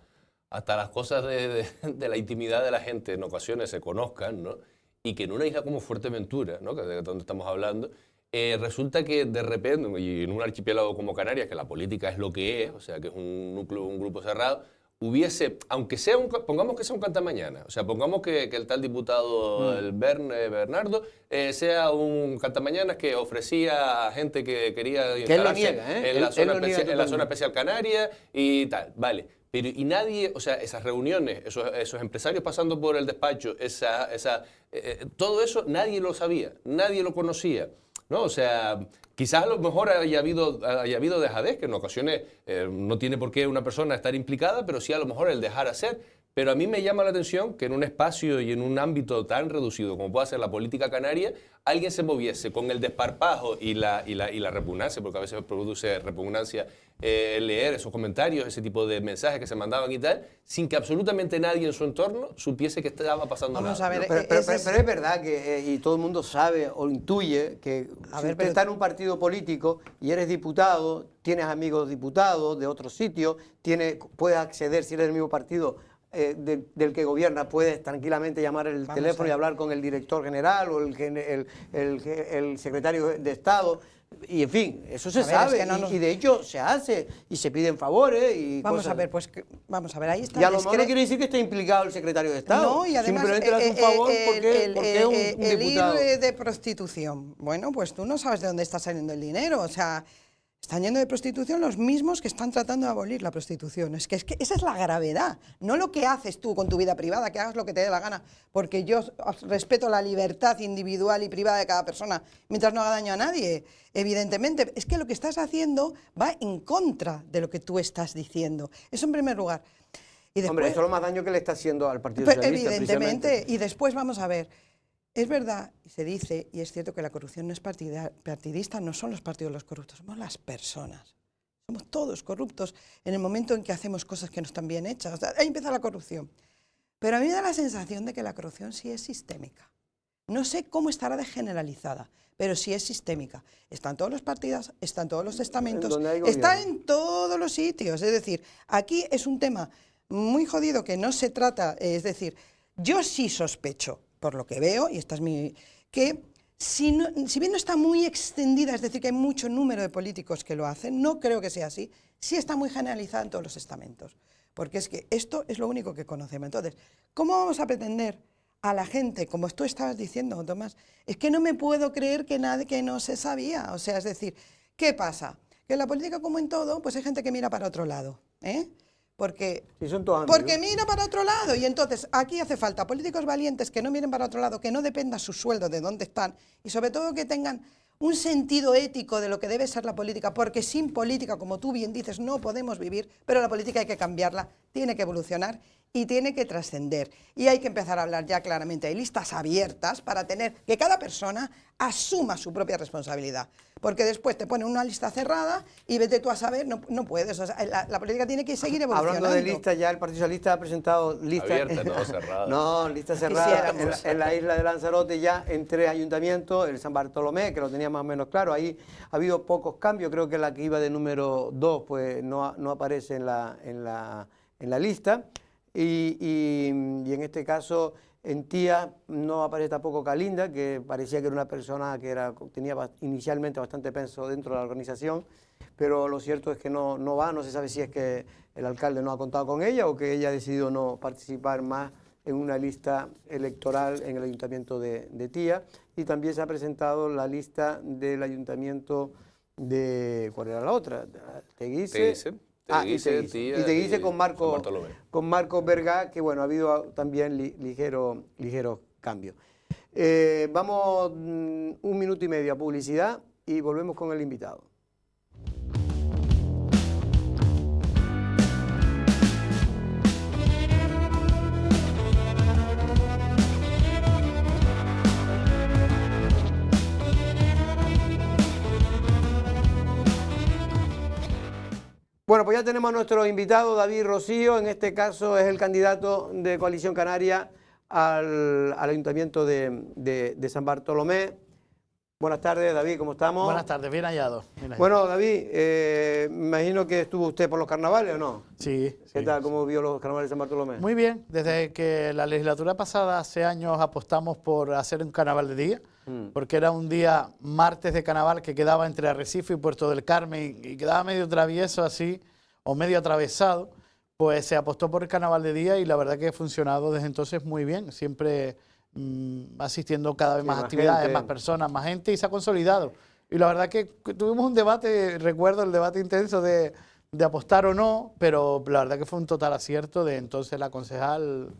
hasta las cosas de la intimidad de la gente en ocasiones se conozcan, ¿no? Y que en una isla como Fuerteventura, ¿no? Que de donde estamos hablando, resulta que de repente, y en un archipiélago como Canarias, que la política es lo que es, o sea, que es un núcleo, un grupo cerrado, hubiese, aunque sea pongamos que sea un cantamañana, o sea, pongamos que el tal diputado el Bernardo sea un cantamañanas que ofrecía a gente que quería instalarse niega, ¿eh? en la Él lo zona especial canaria y tal, vale. Pero y nadie, o sea, esas reuniones, esos empresarios pasando por el despacho, todo eso nadie lo sabía, nadie lo conocía, ¿no? O sea, quizás a lo mejor haya habido dejadez, que en ocasiones no tiene por qué una persona estar implicada, pero sí a lo mejor el dejar hacer. Pero a mí me llama la atención que en un espacio y en un ámbito tan reducido como puede ser la política canaria, alguien se moviese con el desparpajo y la repugnancia, porque a veces produce repugnancia leer esos comentarios, ese tipo de mensajes que se mandaban y tal, sin que absolutamente nadie en su entorno supiese que estaba pasando Vamos nada. a ver, Pero es verdad que, y todo el mundo sabe o intuye, que si usted está en un partido político y eres diputado, tienes amigos diputados de otros sitios, puedes acceder, si eres del mismo partido, del que gobierna, puedes tranquilamente llamar el teléfono y hablar con el director general o el secretario de Estado. Y en fin, eso se sabe, y de hecho se hace, y se piden favores y vamos cosas. a ver, pues vamos a ver, ahí está. Y a lo mejor no quiere decir que esté implicado el secretario de Estado. No, y además, simplemente le hace un favor porque es un diputado. El ir de prostitución, bueno, pues tú no sabes de dónde está saliendo el dinero, o sea, están yendo de prostitución los mismos que están tratando de abolir la prostitución. Es que esa es la gravedad, no lo que haces tú con tu vida privada, que hagas lo que te dé la gana, porque yo respeto la libertad individual y privada de cada persona, mientras no haga daño a nadie, evidentemente. Es que lo que estás haciendo va en contra de lo que tú estás diciendo. Eso en primer lugar. Y después, hombre, eso es lo más daño que le está haciendo al Partido Socialista. Evidentemente, y después vamos a ver. Es verdad, y se dice, y es cierto que la corrupción no es partidista, no son los partidos los corruptos, somos las personas. Somos todos corruptos en el momento en que hacemos cosas que no están bien hechas. O sea, ahí empieza la corrupción. Pero a mí me da la sensación de que la corrupción sí es sistémica. No sé cómo estará de generalizada, pero sí es sistémica. Está en todos los partidos, está en todos los estamentos, está en todos los sitios. Es decir, aquí es un tema muy jodido que no se trata, es decir, yo sí sospecho, por lo que veo, y esta es que si bien no está muy extendida, es decir, que hay mucho número de políticos que lo hacen, no creo que sea así, sí está muy generalizada en todos los estamentos, porque es que esto es lo único que conocemos. Entonces, ¿cómo vamos a pretender a la gente, como tú estabas diciendo, Tomás, es que no me puedo creer que no se sabía? O sea, es decir, ¿qué pasa? Que en la política, como en todo, pues hay gente que mira para otro lado, ¿eh? Porque mira para otro lado, y entonces aquí hace falta políticos valientes que no miren para otro lado, que no dependa su sueldo de dónde están, y sobre todo que tengan un sentido ético de lo que debe ser la política, porque sin política, como tú bien dices, no podemos vivir, pero la política hay que cambiarla, tiene que evolucionar y tiene que trascender. Y hay que empezar a hablar ya claramente de listas abiertas para tener que cada persona asuma su propia responsabilidad. Porque después te ponen una lista cerrada y vete tú a saber, no puedes. O sea, la política tiene que seguir evolucionando. Hablando de listas, ya el Partido Socialista ha presentado listas... Abiertas, no cerradas. No, listas cerradas en la isla de Lanzarote, ya en 3 ayuntamientos, el San Bartolomé, que lo tenía más o menos claro. Ahí ha habido pocos cambios, creo que la que iba de número 2 pues no aparece en la lista. Y en este caso, en Tía no aparece tampoco Calinda, que parecía que era una persona que tenía inicialmente bastante peso dentro de la organización, pero lo cierto es que no va, no se sabe si es que el alcalde no ha contado con ella o que ella ha decidido no participar más en una lista electoral en el ayuntamiento de Tía. Y también se ha presentado la lista del ayuntamiento de... ¿Cuál era la otra? Teguise. Y Teguise con Marco Vergá, que bueno, ha habido también ligeros cambios. Vamos 1 minuto y medio a publicidad y volvemos con el invitado. Bueno, pues ya tenemos a nuestro invitado, David Rocío. En este caso es el candidato de Coalición Canaria al Ayuntamiento de San Bartolomé. Buenas tardes, David, ¿cómo estamos? Buenas tardes, bien hallado. Bien hallado. Bueno, David, me imagino que estuvo usted por los carnavales, ¿o no? Sí. ¿Qué sí, tal? sí. ¿Cómo vio los carnavales de San Bartolomé? Muy bien, desde que la legislatura pasada, hace años, apostamos por hacer un carnaval de día, porque era un día martes de carnaval que quedaba entre Arrecife y Puerto del Carmen y quedaba medio travieso así, o medio atravesado, pues se apostó por el carnaval de día y la verdad que ha funcionado desde entonces muy bien, siempre asistiendo cada vez Sí, más más actividades, gente. más personas, más gente y se ha consolidado. Y la verdad que tuvimos un debate, recuerdo el debate intenso de apostar o no, pero la verdad que fue un total acierto de entonces la concejal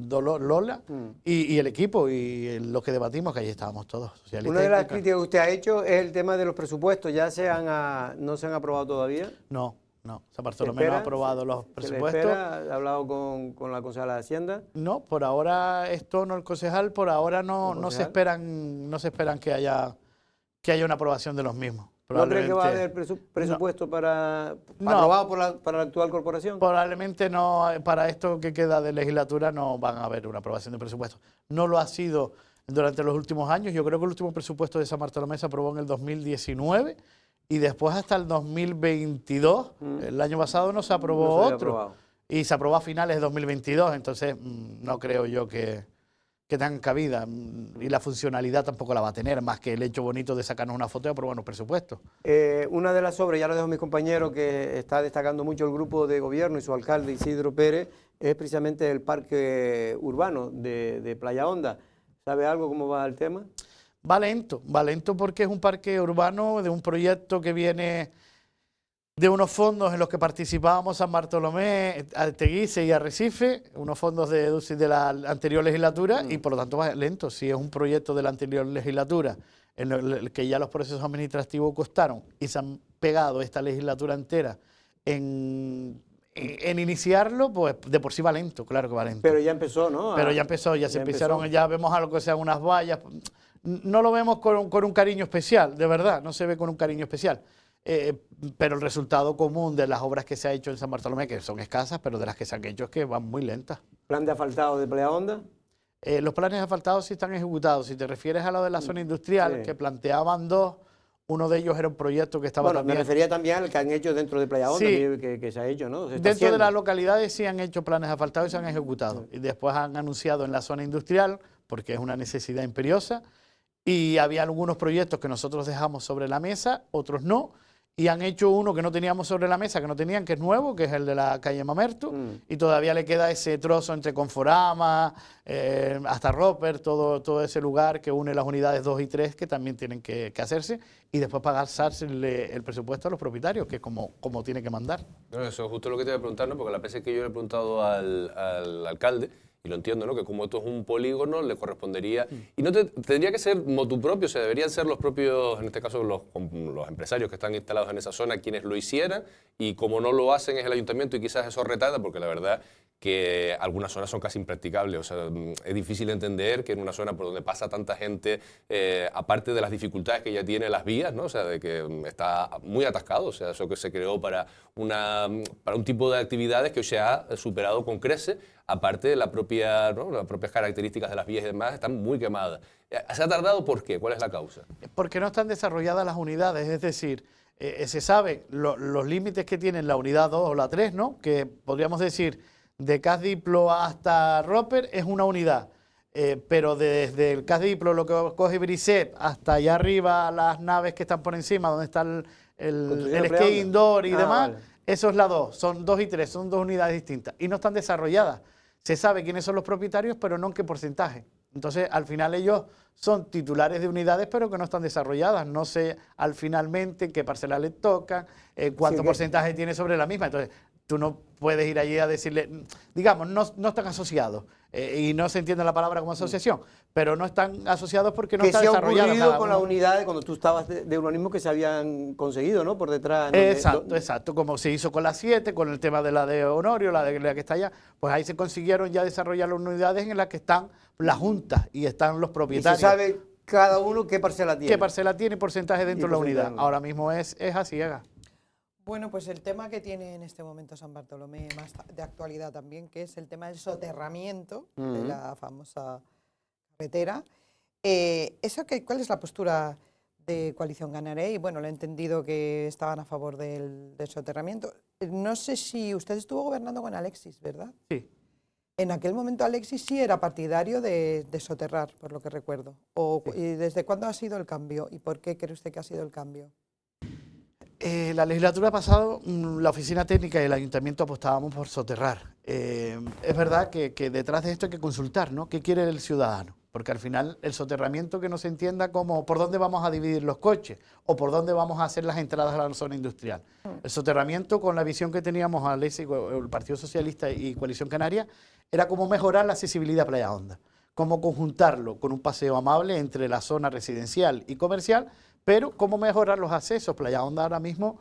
Lola y el equipo y los que debatimos, que allí estábamos todos. Socialistas Una de y las republicanos. críticas que usted ha hecho es el tema de los presupuestos. ¿Ya no se han aprobado todavía? No, San ¿Se Bartolomé no ha espera? aprobado los ¿Se le presupuestos. espera? ¿Ha hablado con la concejala de Hacienda? No, por ahora esto no, el concejal, por ahora ¿El no se concejal? esperan que haya una aprobación de los mismos. ¿No cree que va a haber Probablemente- presupuesto No. aprobado para la actual corporación? Probablemente no, para esto que queda de legislatura no van a haber una aprobación de presupuesto. No lo ha sido durante los últimos años. Yo creo que el último presupuesto de San Bartolomé se aprobó en el 2019 y después hasta el 2022, el año pasado no se aprobó No se había otro. aprobado. Y se aprobó a finales de 2022, entonces no creo yo que tengan cabida y la funcionalidad tampoco la va a tener, más que el hecho bonito de sacarnos una foto y aprobar unos presupuestos. Una de las obras, ya lo dejo a mis compañeros, que está destacando mucho el grupo de gobierno y su alcalde Isidro Pérez, es precisamente el parque urbano de Playa Honda. ¿Sabe algo cómo va el tema? Va lento porque es un parque urbano de un proyecto que viene de unos fondos en los que participábamos San Bartolomé, Teguise y Arrecife, unos fondos de la anterior legislatura y por lo tanto va lento. Si es un proyecto de la anterior legislatura en el que ya los procesos administrativos costaron y se han pegado esta legislatura entera en iniciarlo, pues de por sí va lento, claro que va lento. Pero ya empezó, ¿no? Pero ya empezó, ya se empezaron, empezó. ya vemos algo que sean unas vallas. No lo vemos con un cariño especial, de verdad, no se ve con un cariño especial. Pero el resultado común de las obras que se ha hecho en San Bartolomé, que son escasas, pero de las que se han hecho es que van muy lentas. ¿Plan de asfaltado de Playa Honda? Los planes asfaltados sí están ejecutados. Si te refieres a lo de la zona industrial, Sí. que planteaban dos, uno de ellos era un proyecto que estaba Bueno, también... me refería también al que han hecho dentro de Playa Honda, Sí. que se ha hecho, ¿no? Se está Dentro de haciendo. las localidades sí han hecho planes asfaltados y se han ejecutado. Y después han anunciado en la zona industrial, porque es una necesidad imperiosa, y había algunos proyectos que nosotros dejamos sobre la mesa, otros no, y han hecho uno que no teníamos sobre la mesa, que no tenían, que es nuevo, que es el de la calle Mamerto, y todavía le queda ese trozo entre Conforama, hasta Roper, todo ese lugar que une las unidades 2 y 3 que también tienen que hacerse, y después pagarse el presupuesto a los propietarios, que es como tiene que mandar. No, eso es justo lo que te iba a preguntar, ¿no? Porque la vez que yo le he preguntado al alcalde, y lo entiendo, ¿no? Que como esto es un polígono, le correspondería... Y no tendría que ser motu propio, o sea, deberían ser los propios, en este caso los empresarios que están instalados en esa zona, quienes lo hicieran, y como no lo hacen es el ayuntamiento y quizás eso retarda, porque la verdad que algunas zonas son casi impracticables, o sea, es difícil entender que en una zona por donde pasa tanta gente, aparte de las dificultades que ya tiene las vías, ¿no? O sea, de que está muy atascado, o sea, eso que se creó para un tipo de actividades que hoy se ha superado con creces, aparte de las propias características de las vías y demás, están muy quemadas. ¿Se ha tardado por qué? ¿Cuál es la causa? Porque no están desarrolladas las unidades, es decir, se sabe los límites que tienen la unidad 2 o la 3, ¿no? Que podríamos decir, de CAS Diplo hasta Roper es una unidad, pero desde el CAS Diplo, lo que coge Bricep, hasta allá arriba las naves que están por encima, donde está el skate indoor y demás, vale. eso es la 2, son 2 y 3, son dos unidades distintas y no están desarrolladas. Se sabe quiénes son los propietarios, pero no en qué porcentaje. Entonces, al final ellos son titulares de unidades, pero que no están desarrolladas. No sé al finalmente qué parcela les toca, cuánto porcentaje tiene sobre la misma. Entonces, tú no puedes ir allí a decirle, digamos, no están asociados. Y no se entiende la palabra como asociación, pero no están asociados porque no está desarrollado. ¿Qué se ha ocurrido cada con uno. las unidades cuando tú estabas de urbanismo que se habían conseguido, ¿no? Por detrás. Exacto, como se hizo con la 7, con el tema de la de Honorio, la que está allá, pues ahí se consiguieron ya desarrollar las unidades en las que están las juntas y están los Y propietarios. se sabe cada uno qué parcela tiene. ¿Qué parcela tiene y porcentaje dentro de la unidad? Ahora mismo es a ciegas. Bueno, pues el tema que tiene en este momento San Bartolomé, más de actualidad también, que es el tema del soterramiento de la famosa carretera. ¿Cuál es la postura de Coalición Canaria y bueno, le he entendido que estaban a favor del soterramiento. No sé si usted estuvo gobernando con Alexis, ¿verdad? Sí. En aquel momento Alexis sí era partidario de soterrar, por lo que recuerdo. ¿Y desde cuándo ha sido el cambio? ¿Y por qué cree usted que ha sido el cambio? La legislatura pasada, la oficina técnica y el ayuntamiento apostábamos por soterrar. Es verdad que detrás de esto hay que consultar, ¿no? ¿Qué quiere el ciudadano? Porque al final el soterramiento que no se entienda como por dónde vamos a dividir los coches o por dónde vamos a hacer las entradas a la zona industrial. El soterramiento, con la visión que teníamos Alexis, el Partido Socialista y Coalición Canaria, era cómo mejorar la accesibilidad a Playa Honda, cómo conjuntarlo con un paseo amable entre la zona residencial y comercial, pero cómo mejorar los accesos. Playa Honda ahora mismo,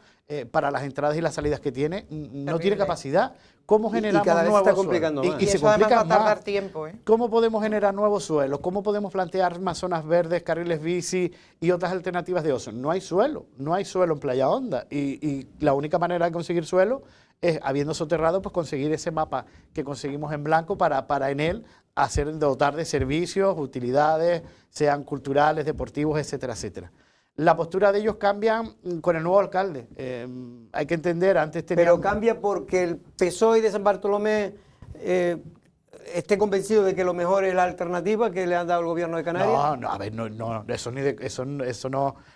para las entradas y las salidas que tiene, no tiene capacidad. ¿Cómo generamos cada vez nuevos se está complicando suelos? más. Y se eso además complica va a tardar más. tiempo, ¿eh? ¿Cómo podemos generar nuevos suelos? ¿Cómo podemos plantear más zonas verdes, carriles bici y otras alternativas de ocio? No hay suelo en Playa Honda. Y la única manera de conseguir suelo es, habiendo soterrado, pues conseguir ese mapa que conseguimos en blanco para en él dotar de servicios, utilidades, sean culturales, deportivos, etcétera, etcétera. La postura de ellos cambia con el nuevo alcalde. Hay que entender, antes teníamos... Pero cambia porque el PSOE de San Bartolomé esté convencido de que lo mejor es la alternativa que le han dado el gobierno de Canarias. No, a ver, eso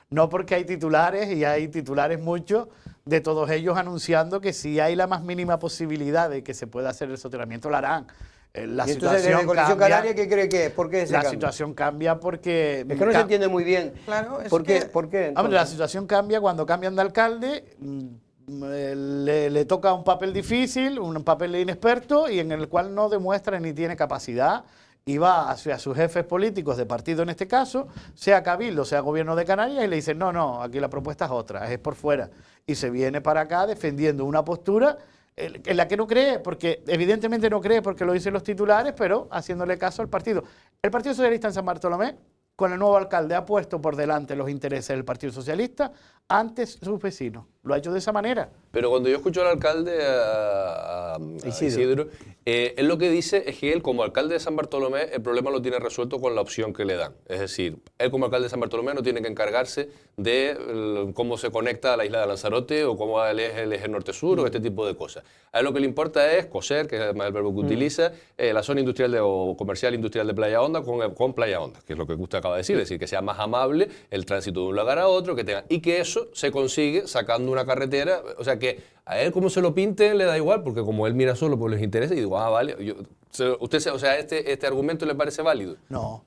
no, porque hay titulares y hay titulares muchos de todos ellos anunciando que si hay la más mínima posibilidad de que se pueda hacer el soterramiento, lo harán. La Y entonces, desde Coalición Canaria, ¿qué cree que es? ¿Por qué ese cambio? situación cambia porque... Es que no se entiende muy bien. Claro, es ¿Por qué? que- ¿Por qué? Hombre, la situación cambia cuando cambian de alcalde, le toca un papel difícil, un papel inexperto y en el cual no demuestra ni tiene capacidad y va hacia sus jefes políticos de partido en este caso, sea Cabildo, sea Gobierno de Canarias y le dicen no, aquí la propuesta es otra, es por fuera. Y se viene para acá defendiendo una postura en la que no cree, porque evidentemente no cree porque lo dicen los titulares, pero haciéndole caso al partido. El Partido Socialista en San Bartolomé, con el nuevo alcalde, ha puesto por delante los intereses del Partido Socialista antes sus vecinos. Lo ha hecho de esa manera. Pero cuando yo escucho al alcalde, a Isidro, él lo que dice es que él, como alcalde de San Bartolomé, el problema lo tiene resuelto con la opción que le dan. Es decir, él como alcalde de San Bartolomé no tiene que encargarse de cómo se conecta a la isla de Lanzarote o cómo el eje norte-sur o este tipo de cosas. A él lo que le importa es coser, que es además el verbo que utiliza, la zona industrial o comercial industrial de Playa Honda con Playa Honda, que es lo que usted acaba de decir, es decir, que sea más amable el tránsito de un lugar a otro, que tenga, y que eso se consigue sacando una carretera, o sea que a él como se lo pinte le da igual, porque como él mira solo por les interesa y digo, vale, este argumento le parece válido. No,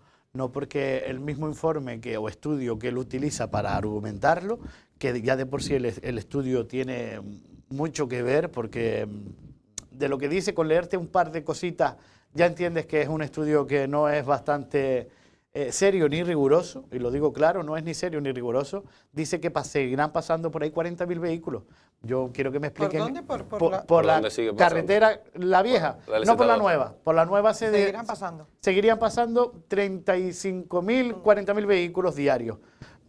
porque el mismo informe o estudio que él utiliza para argumentarlo, que ya de por sí el estudio tiene mucho que ver, porque de lo que dice, con leerte un par de cositas, ya entiendes que es un estudio que no es bastante serio ni riguroso, y lo digo claro, no es ni serio ni riguroso. Dice que seguirán pasando por ahí 40.000 vehículos. Yo quiero que me expliquen. ¿Por dónde? Por la dónde sigue pasando? carretera, la vieja, no por la nueva. Por la nueva Seguirán pasando. seguirían pasando 35.000, 40.000 vehículos diarios.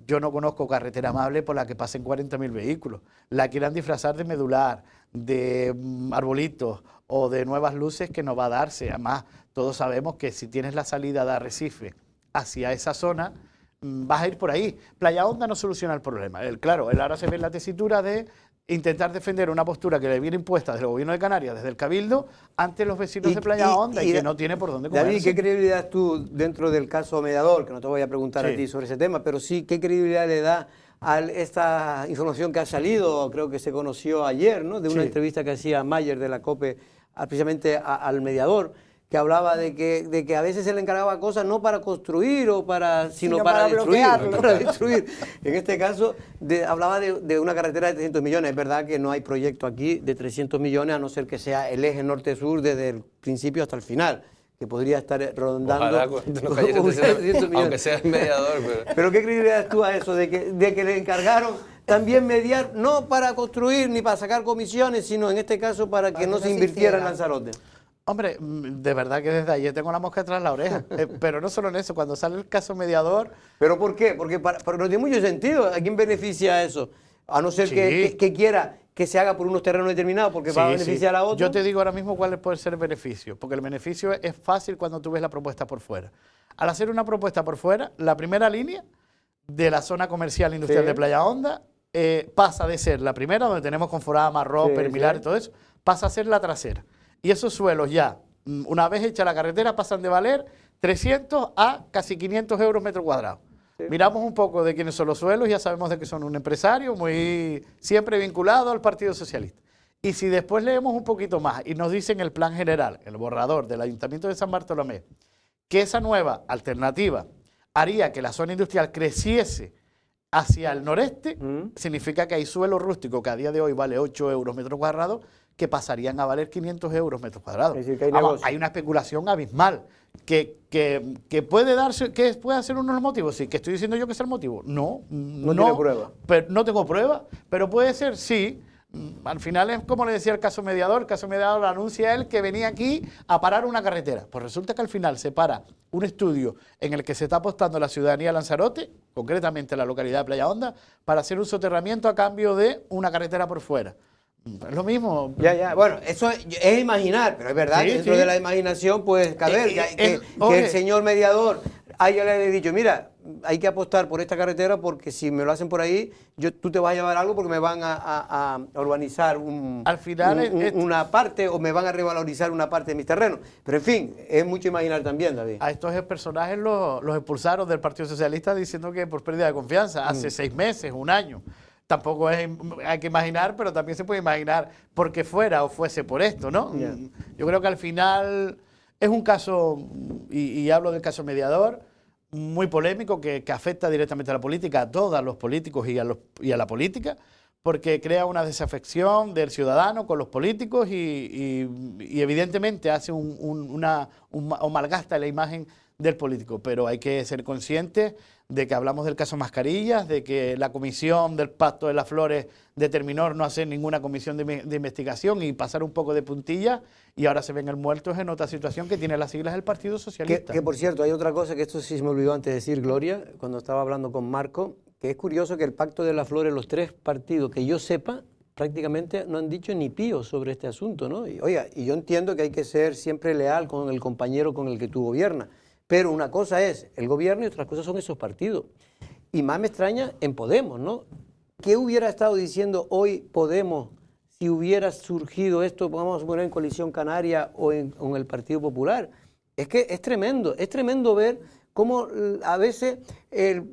Yo no conozco carretera amable por la que pasen 40.000 vehículos. La quieran disfrazar de medular, de arbolitos o de nuevas luces, que no va a darse. Además, todos sabemos que si tienes la salida de Arrecife hacia esa zona, vas a ir por ahí. Playa Honda no soluciona el problema. Claro, él ahora se ve en la tesitura de intentar defender una postura que le viene impuesta desde el Gobierno de Canarias, desde el Cabildo, ante los vecinos de Playa Honda y que no tiene por dónde comerse. David, ¿qué credibilidad tú dentro del caso mediador, que no te voy a preguntar a ti sobre ese tema, pero sí, qué credibilidad le da a esta información que ha salido, creo que se conoció ayer, ¿no? De una entrevista que hacía Mayer de la COPE precisamente al mediador, que hablaba de que a veces se le encargaba cosas no para construir sino para destruir, para destruir. En este caso hablaba de una carretera de 300 millones. Es verdad que no hay proyecto aquí de 300 millones, a no ser que sea el eje norte-sur desde el principio hasta el final, que podría estar rondando. Ojalá, no cayese 300 millones, aunque sea el mediador. Pero ¿qué credibilidad tú a eso de que le encargaron también mediar, no para construir ni para sacar comisiones, sino en este caso para que no se invirtiera en Lanzarote? Hombre, de verdad que desde ayer tengo la mosca tras la oreja, pero no solo en eso, cuando sale el caso mediador... ¿Pero por qué? Porque no tiene mucho sentido. ¿A quién beneficia eso? A no ser que quiera que se haga por unos terrenos determinados, porque va a beneficiar a otros. Yo te digo ahora mismo cuál puede ser el beneficio, porque el beneficio es fácil cuando tú ves la propuesta por fuera. Al hacer una propuesta por fuera, la primera línea de la zona comercial industrial Sí. de Playa Honda pasa de ser la primera, donde tenemos Conforama, Roper, Sí, Milar sí. y todo eso, pasa a ser la trasera. Y esos suelos ya, una vez hecha la carretera, pasan de valer 300 a casi 500 euros metro cuadrado. Miramos un poco de quiénes son los suelos, ya sabemos de que son un empresario muy siempre vinculado al Partido Socialista. Y si después leemos un poquito más y nos dicen el plan general, el borrador del Ayuntamiento de San Bartolomé, que esa nueva alternativa haría que la zona industrial creciese hacia el noreste, significa que hay suelo rústico que a día de hoy vale 8 euros metro cuadrado, que pasarían a valer 500 euros metro cuadrados. Es decir, que hay Vamos, negocio. hay una especulación abismal. Que puede darse, que puede ser uno de los motivos. Sí, que estoy diciendo yo que es el motivo. No, No tiene prueba. Pero no tengo prueba, pero puede ser, sí. Al final es como le decía el caso mediador. El caso mediador anuncia él que venía aquí a parar una carretera. Pues resulta que al final se para un estudio en el que se está apostando la ciudadanía de Lanzarote, concretamente la localidad de Playa Honda, para hacer un soterramiento a cambio de una carretera por fuera. Es lo mismo. Ya, bueno, eso es imaginar, pero es verdad, Sí, dentro sí. de la imaginación puede caber que oye. el señor mediador haya le haya dicho, mira, hay que apostar por esta carretera porque si me lo hacen por ahí, tú te vas a llevar algo porque me van a urbanizar Al final una parte o me van a revalorizar una parte de mis terrenos. Pero en fin, es mucho imaginar también, David. A estos personajes los expulsaron del Partido Socialista diciendo que por pérdida de confianza, hace 6 meses, un año. Tampoco hay que imaginar, pero también se puede imaginar porque fuera o fuese por esto, ¿no? Ya. Yo creo que al final es un caso, y hablo del caso mediador, muy polémico que afecta directamente a la política, a todos los políticos y a la política, porque crea una desafección del ciudadano con los políticos y evidentemente hace o malgasta la imagen del político. Pero hay que ser conscientes de que hablamos del caso Mascarillas, de que la comisión del Pacto de las Flores determinó no hacer ninguna comisión de investigación y pasar un poco de puntilla, y ahora se ven envueltos en otra situación que tiene las siglas del Partido Socialista. Que por cierto, hay otra cosa que esto sí se me olvidó antes de decir, Gloria, cuando estaba hablando con Marco, que es curioso que el Pacto de las Flores, los 3 partidos que yo sepa, prácticamente no han dicho ni pío sobre este asunto, ¿no? Y, oiga, y yo entiendo que hay que ser siempre leal con el compañero con el que tú gobiernas, pero una cosa es el gobierno y otras cosas son esos partidos. Y más me extraña en Podemos, ¿no? ¿Qué hubiera estado diciendo hoy Podemos si hubiera surgido esto, vamos a poner en Coalición Canaria o en el Partido Popular? Es que es tremendo ver cómo a veces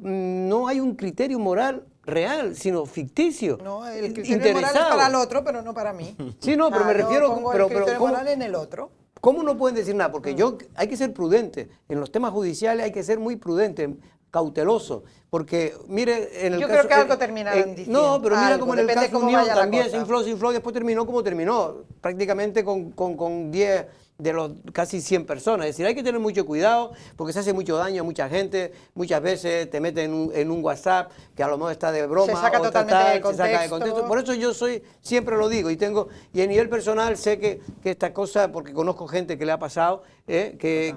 no hay un criterio moral real, sino ficticio. No, el criterio moral es para el otro, pero no para mí. Sí, no, pero me refiero... Yo pongo pero, el criterio ¿cómo? moral en el otro. ¿Cómo no pueden decir nada? Porque hay que ser prudente. En los temas judiciales hay que ser muy prudente, cauteloso. Porque, mire, en el Yo caso... creo que algo terminarán diciendo. No, pero mira Algo, como en el depende caso cómo Unión vaya la también cosa. se infló, y después terminó como terminó. Prácticamente con 10 de los casi 100 personas. Es decir, hay que tener mucho cuidado porque se hace mucho daño a mucha gente. Muchas veces te meten en un WhatsApp que a lo mejor está de broma. Se saca o está totalmente de se saca de contexto. Por eso yo siempre lo digo y a nivel personal sé que esta cosa, porque conozco gente que le ha pasado, que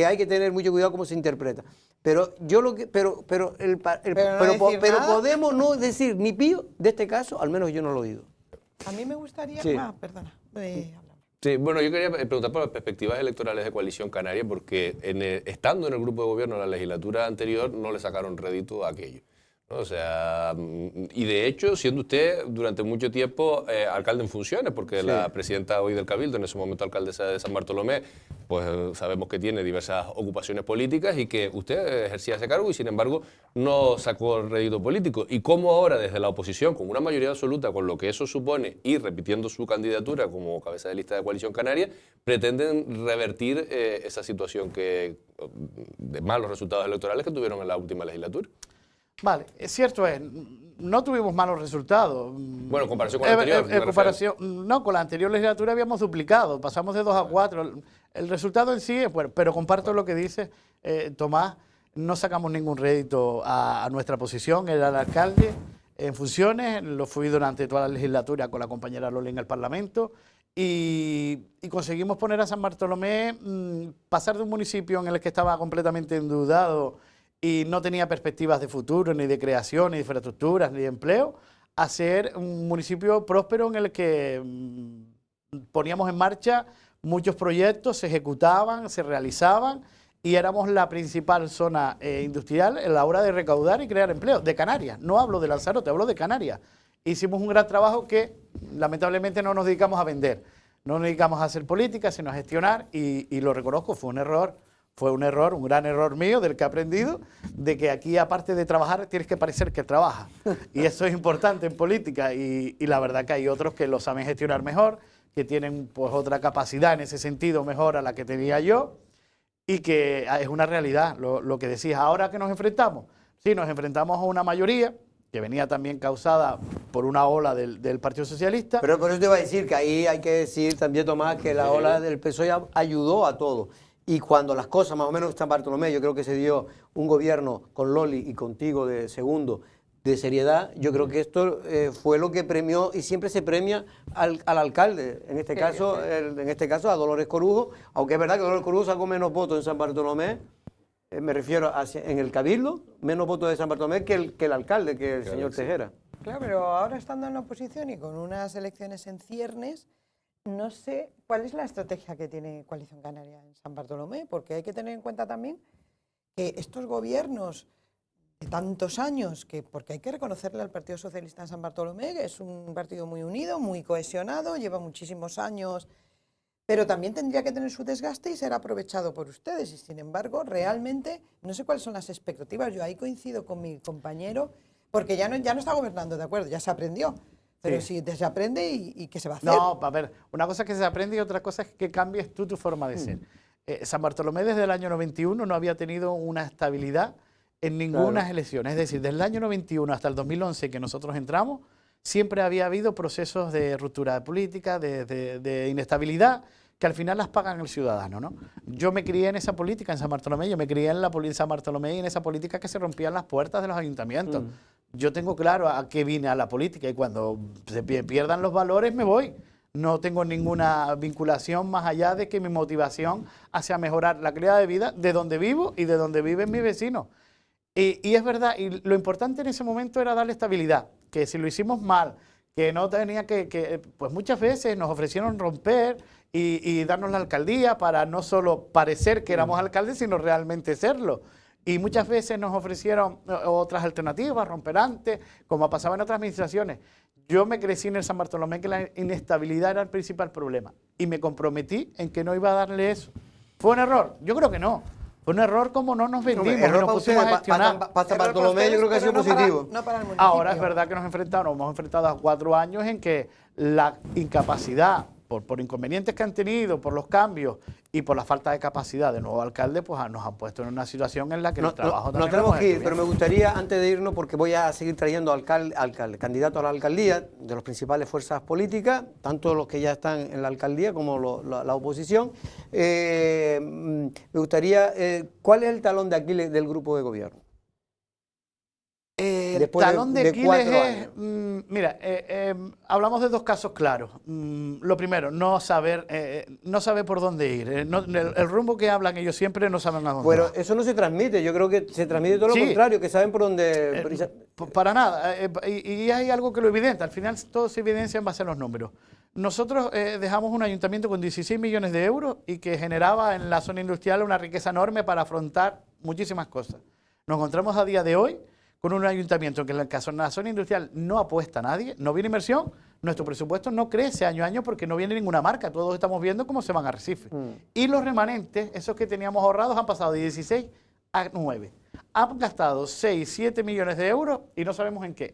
hay que tener mucho cuidado cómo se interpreta. Pero Podemos no decir ni pío de este caso, al menos yo no lo he oído. A mí me gustaría... Sí. Perdona. Hablar. Sí, bueno, yo quería preguntar por las perspectivas electorales de Coalición Canaria, porque estando en el grupo de gobierno en la legislatura anterior no le sacaron rédito a aquello, ¿no? O sea, y de hecho, siendo usted durante mucho tiempo alcalde en funciones, porque la presidenta hoy del Cabildo, en ese momento alcaldesa de San Bartolomé, pues sabemos que tiene diversas ocupaciones políticas y que usted ejercía ese cargo y sin embargo no sacó rédito político. Y cómo ahora desde la oposición, con una mayoría absoluta, con lo que eso supone y repitiendo su candidatura como cabeza de lista de Coalición Canaria, pretenden revertir esa situación de malos resultados electorales que tuvieron en la última legislatura. Vale, es cierto, no tuvimos malos resultados. Bueno, en comparación con la anterior. En comparación, no, con la anterior legislatura habíamos duplicado, pasamos de 2 a 4. El resultado en sí es bueno, pero comparto lo que dice Tomás, no sacamos ningún rédito a nuestra posición, era el alcalde en funciones, lo fui durante toda la legislatura con la compañera Loli en el Parlamento y conseguimos poner a San Bartolomé, pasar de un municipio en el que estaba completamente endeudado y no tenía perspectivas de futuro, ni de creación, ni de infraestructuras, ni de empleo, a ser un municipio próspero en el que poníamos en marcha muchos proyectos, se ejecutaban, se realizaban y éramos la principal zona industrial en la hora de recaudar y crear empleo, de Canarias. No hablo de Lanzarote, hablo de Canarias. Hicimos un gran trabajo que lamentablemente no nos dedicamos a vender, no nos dedicamos a hacer política, sino a gestionar, y lo reconozco, fue un error, un gran error mío del que he aprendido, de que aquí aparte de trabajar tienes que parecer que trabajas. Y eso es importante en política, y la verdad que hay otros que lo saben gestionar mejor, que tienen pues otra capacidad en ese sentido mejor a la que tenía yo, y que es una realidad lo que decías. Ahora que nos enfrentamos, sí, nos enfrentamos a una mayoría que venía también causada por una ola del Partido Socialista. Pero por eso te iba a decir que ahí hay que decir también, Tomás, que la ola del PSOE ayudó a todo. Y cuando las cosas, más o menos en San Bartolomé, yo creo que se dio un gobierno con Loli y contigo de segundo, de seriedad, yo creo que esto fue lo que premió, y siempre se premia al alcalde, en este caso a Dolores Corujo, aunque es verdad que Dolores Corujo sacó menos votos en San Bartolomé, me refiero en el Cabildo, menos votos de San Bartolomé que el alcalde, que el señor Tejera. Claro, pero ahora estando en la oposición y con unas elecciones en ciernes, no sé cuál es la estrategia que tiene Coalición Canaria en San Bartolomé, porque hay que tener en cuenta también que estos gobiernos de tantos años, porque hay que reconocerle al Partido Socialista en San Bartolomé, que es un partido muy unido, muy cohesionado, lleva muchísimos años, pero también tendría que tener su desgaste y ser aprovechado por ustedes. Y sin embargo, realmente, no sé cuáles son las expectativas. Yo ahí coincido con mi compañero, porque ya no está gobernando, de acuerdo, ya se aprendió. Pero sí, se aprende y ¿qué se va a hacer? No, a ver, una cosa es que se aprende y otra cosa es que cambies tú tu forma de ser. San Bartolomé desde el año 91 no había tenido una estabilidad en ninguna elección. Es decir, desde el año 91 hasta el 2011 que nosotros entramos, siempre había habido procesos de ruptura de política, de inestabilidad, que al final las pagan el ciudadano, ¿no? Yo me crié en esa política en San Bartolomé, yo me crié en San Bartolomé y en esa política que se rompían las puertas de los ayuntamientos. Yo tengo claro a qué vine a la política, y cuando se pierdan los valores me voy. No tengo ninguna vinculación más allá de que mi motivación hacia mejorar la calidad de vida de donde vivo y de donde viven mis vecinos. Y es verdad, y lo importante en ese momento era darle estabilidad, que si lo hicimos mal, que no tenía pues muchas veces nos ofrecieron romper y darnos la alcaldía para no solo parecer que éramos alcaldes, sino realmente serlo. Y muchas veces nos ofrecieron otras alternativas, romper antes, como pasaba en otras administraciones. Yo me crecí en el San Bartolomé que la inestabilidad era el principal problema, y me comprometí en que no iba a darle eso. ¿Fue un error? Yo creo que no. Fue un error como no nos vendimos, Error nos pusimos a gestionar. Para San Bartolomé yo creo que ha sido positivo. Para el municipio. Ahora es verdad que nos hemos enfrentado a 4 años en que la incapacidad, por inconvenientes que han tenido, por los cambios y por la falta de capacidad del nuevo alcalde, pues nos han puesto en una situación en la que el trabajo también no tenemos que ir, pero me gustaría, antes de irnos, porque voy a seguir trayendo candidatos a la alcaldía de las principales fuerzas políticas, tanto los que ya están en la alcaldía como la oposición. Me gustaría, ¿cuál es el talón de Aquiles del grupo de gobierno? El talón de Aquiles es, mira, hablamos de 2 casos claros. Lo primero, no saber por dónde ir. El rumbo que hablan ellos siempre no saben a dónde. Pero eso no se transmite, yo creo que se transmite todo lo contrario, que saben por dónde... Para nada, y hay algo que lo evidente, al final todo se evidencia en base a los números. Nosotros dejamos un ayuntamiento con 16 millones de euros y que generaba en la zona industrial una riqueza enorme para afrontar muchísimas cosas. Nos encontramos a día de hoy con un ayuntamiento que en la zona industrial no apuesta a nadie, no viene inversión, nuestro presupuesto no crece año a año porque no viene ninguna marca, todos estamos viendo cómo se van a Recife. Y los remanentes, esos que teníamos ahorrados, han pasado de 16 a 9. Han gastado 6, 7 millones de euros y no sabemos en qué,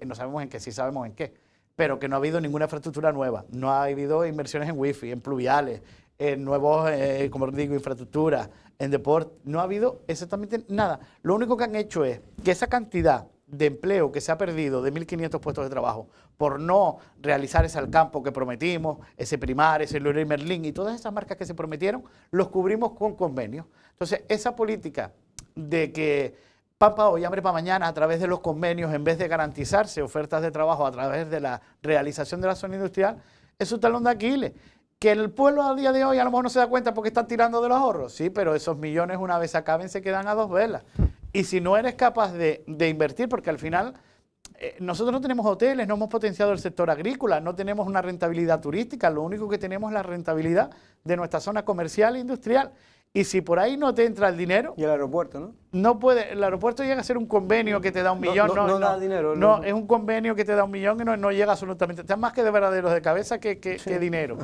sí sabemos en qué, pero que no ha habido ninguna infraestructura nueva, no ha habido inversiones en wifi, en pluviales, en nuevos, como digo, infraestructuras, en deporte, no ha habido exactamente nada. Lo único que han hecho es que esa cantidad de empleo que se ha perdido de 1.500 puestos de trabajo por no realizar ese al campo que prometimos, ese Primar, ese Leroy Merlin y todas esas marcas que se prometieron, los cubrimos con convenios. Entonces, esa política de que pan para hoy, hambre para mañana, a través de los convenios, en vez de garantizarse ofertas de trabajo a través de la realización de la zona industrial, es un talón de Aquiles. Que el pueblo a día de hoy a lo mejor no se da cuenta porque están tirando de los ahorros, sí, pero esos millones una vez acaben se quedan a 2 velas. Y si no eres capaz de invertir, porque al final nosotros no tenemos hoteles, no hemos potenciado el sector agrícola, no tenemos una rentabilidad turística, lo único que tenemos es la rentabilidad de nuestra zona comercial e industrial. Y si por ahí no te entra el dinero, Y el aeropuerto, ¿no? no puede, el aeropuerto llega a ser un convenio que te da 1 millón. No da dinero. No, es un convenio que te da 1 millón y no llega absolutamente. Está más que de verdaderos de cabeza que dinero.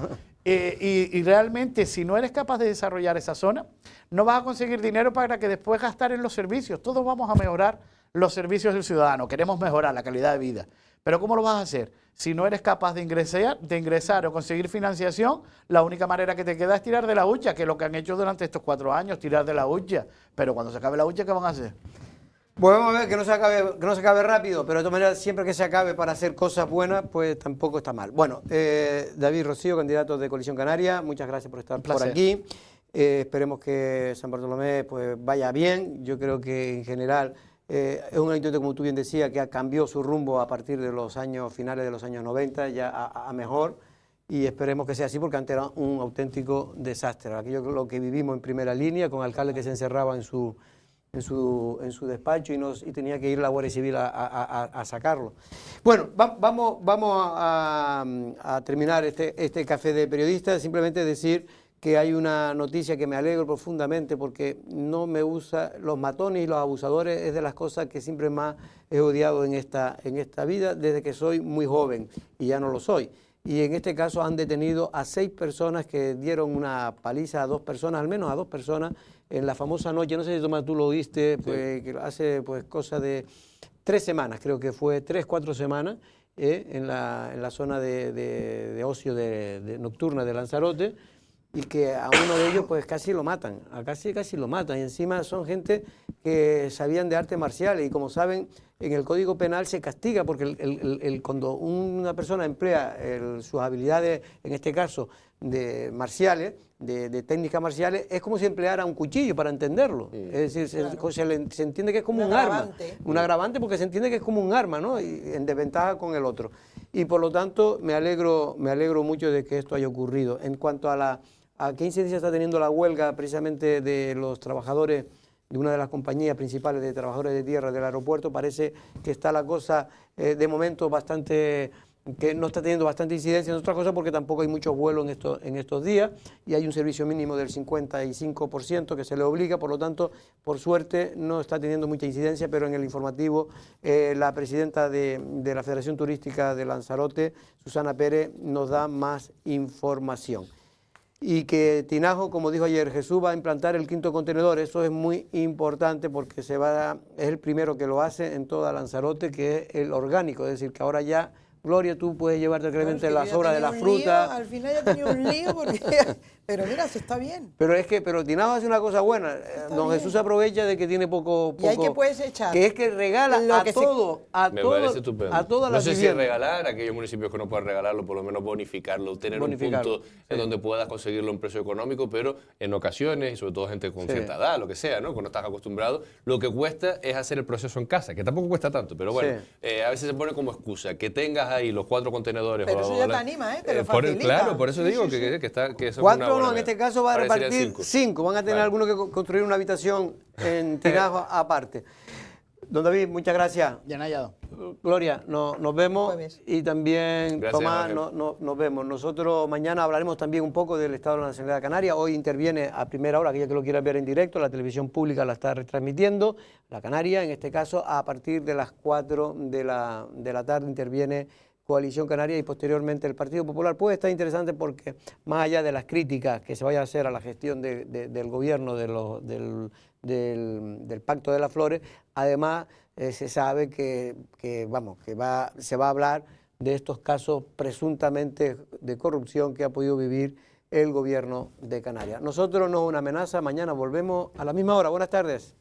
Y realmente, si no eres capaz de desarrollar esa zona, no vas a conseguir dinero para que después gastar en los servicios. Todos vamos a mejorar los servicios del ciudadano. Queremos mejorar la calidad de vida. Pero ¿cómo lo vas a hacer? Si no eres capaz de ingresar o conseguir financiación, la única manera que te queda es tirar de la hucha, que es lo que han hecho durante estos 4 años, tirar de la hucha. Pero cuando se acabe la hucha, ¿qué van a hacer? Pues vamos a ver que no se acabe rápido, pero de todas maneras, siempre que se acabe para hacer cosas buenas, pues tampoco está mal. Bueno, David Rocío, candidato de Coalición Canaria, muchas gracias por estar por aquí. Esperemos que San Bartolomé pues vaya bien. Yo creo que en general es un ayuntamiento, como tú bien decías, que cambió su rumbo a partir de los años finales de los años 90, ya a mejor, y esperemos que sea así porque antes era un auténtico desastre. Aquello lo que vivimos en primera línea, con alcalde que se encerraba en su despacho y tenía que ir la Guardia Civil a sacarlo. Bueno, vamos a terminar este café de periodistas, simplemente decir que hay una noticia que me alegro profundamente porque no me gusta, los matones y los abusadores es de las cosas que siempre más he odiado en esta vida desde que soy muy joven y ya no lo soy. Y en este caso han detenido a 6 personas que dieron una paliza a 2 personas, al menos a 2 personas, en la famosa noche, no sé si Tomás tú lo viste, pues, que hace pues cosa de 3 semanas, creo que fue 3, 4 semanas, en la zona de ocio nocturna de Lanzarote, y que a uno de ellos pues casi lo matan, casi lo matan, y encima son gente que sabían de artes marciales, y como saben, en el Código Penal se castiga, porque cuando una persona emplea sus habilidades, en este caso de marciales, de técnicas marciales, es como si empleara un cuchillo, para entenderlo. Es decir, claro, se entiende que es como un arma. Un agravante porque se entiende que es como un arma, ¿no? Y en desventaja con el otro. Y por lo tanto, me alegro mucho de que esto haya ocurrido. En cuanto a qué incidencia está teniendo la huelga precisamente de los trabajadores de una de las compañías principales de trabajadores de tierra del aeropuerto, parece que está la cosa de momento que no está teniendo bastante incidencia en otras cosas porque tampoco hay muchos vuelos en estos días y hay un servicio mínimo del 55% que se le obliga, por lo tanto, por suerte no está teniendo mucha incidencia, pero en el informativo la presidenta de la Federación Turística de Lanzarote, Susana Pérez, nos da más información. Y que Tinajo, como dijo ayer Jesús, va a implantar el 5.º contenedor. Eso es muy importante porque es el primero que lo hace en toda Lanzarote, que es el orgánico, es decir, que ahora ya, Gloria, tú puedes llevarte realmente las sobras de la fruta. Al final ya tenía un lío, pero mira, se está bien. Pero Tinajo hace una cosa buena. Don Jesús aprovecha de que tiene poco. Y hay que puedes echar. Que es que regala a todas las No sé si viviendas. regalar, aquellos municipios que no puedan regalarlo, por lo menos bonificarlo, tener un punto en donde puedas conseguirlo a un precio económico, pero en ocasiones, y sobre todo gente con cierta edad, lo que sea, ¿no? Cuando estás acostumbrado, lo que cuesta es hacer el proceso en casa, que tampoco cuesta tanto, pero bueno, a veces se pone como excusa que tengas ahí los 4 contenedores. Pero eso ya te anima, te lo facilita. Claro, por eso digo que eso 4 no, en este caso va a repartir 5. Van a tener algunos que construir una habitación en Tinajo aparte. Don David, muchas gracias. Ya no hallado. Gloria, nos vemos. Jueves. Y también, Gracias, Tomás, Ángel. nos vemos. Nosotros mañana hablaremos también un poco del estado de la Nacionalidad Canaria. Hoy interviene a primera hora, aquella que lo quiera ver en directo, la televisión pública la está retransmitiendo. La Canaria, en este caso, a partir de las 4 de la tarde interviene Coalición Canaria y posteriormente el Partido Popular. Puede estar interesante porque más allá de las críticas que se vaya a hacer a la gestión del gobierno del Pacto de las Flores, además se sabe que se va a hablar de estos casos presuntamente de corrupción que ha podido vivir el gobierno de Canarias. Nosotros no es una amenaza, mañana volvemos a la misma hora. Buenas tardes.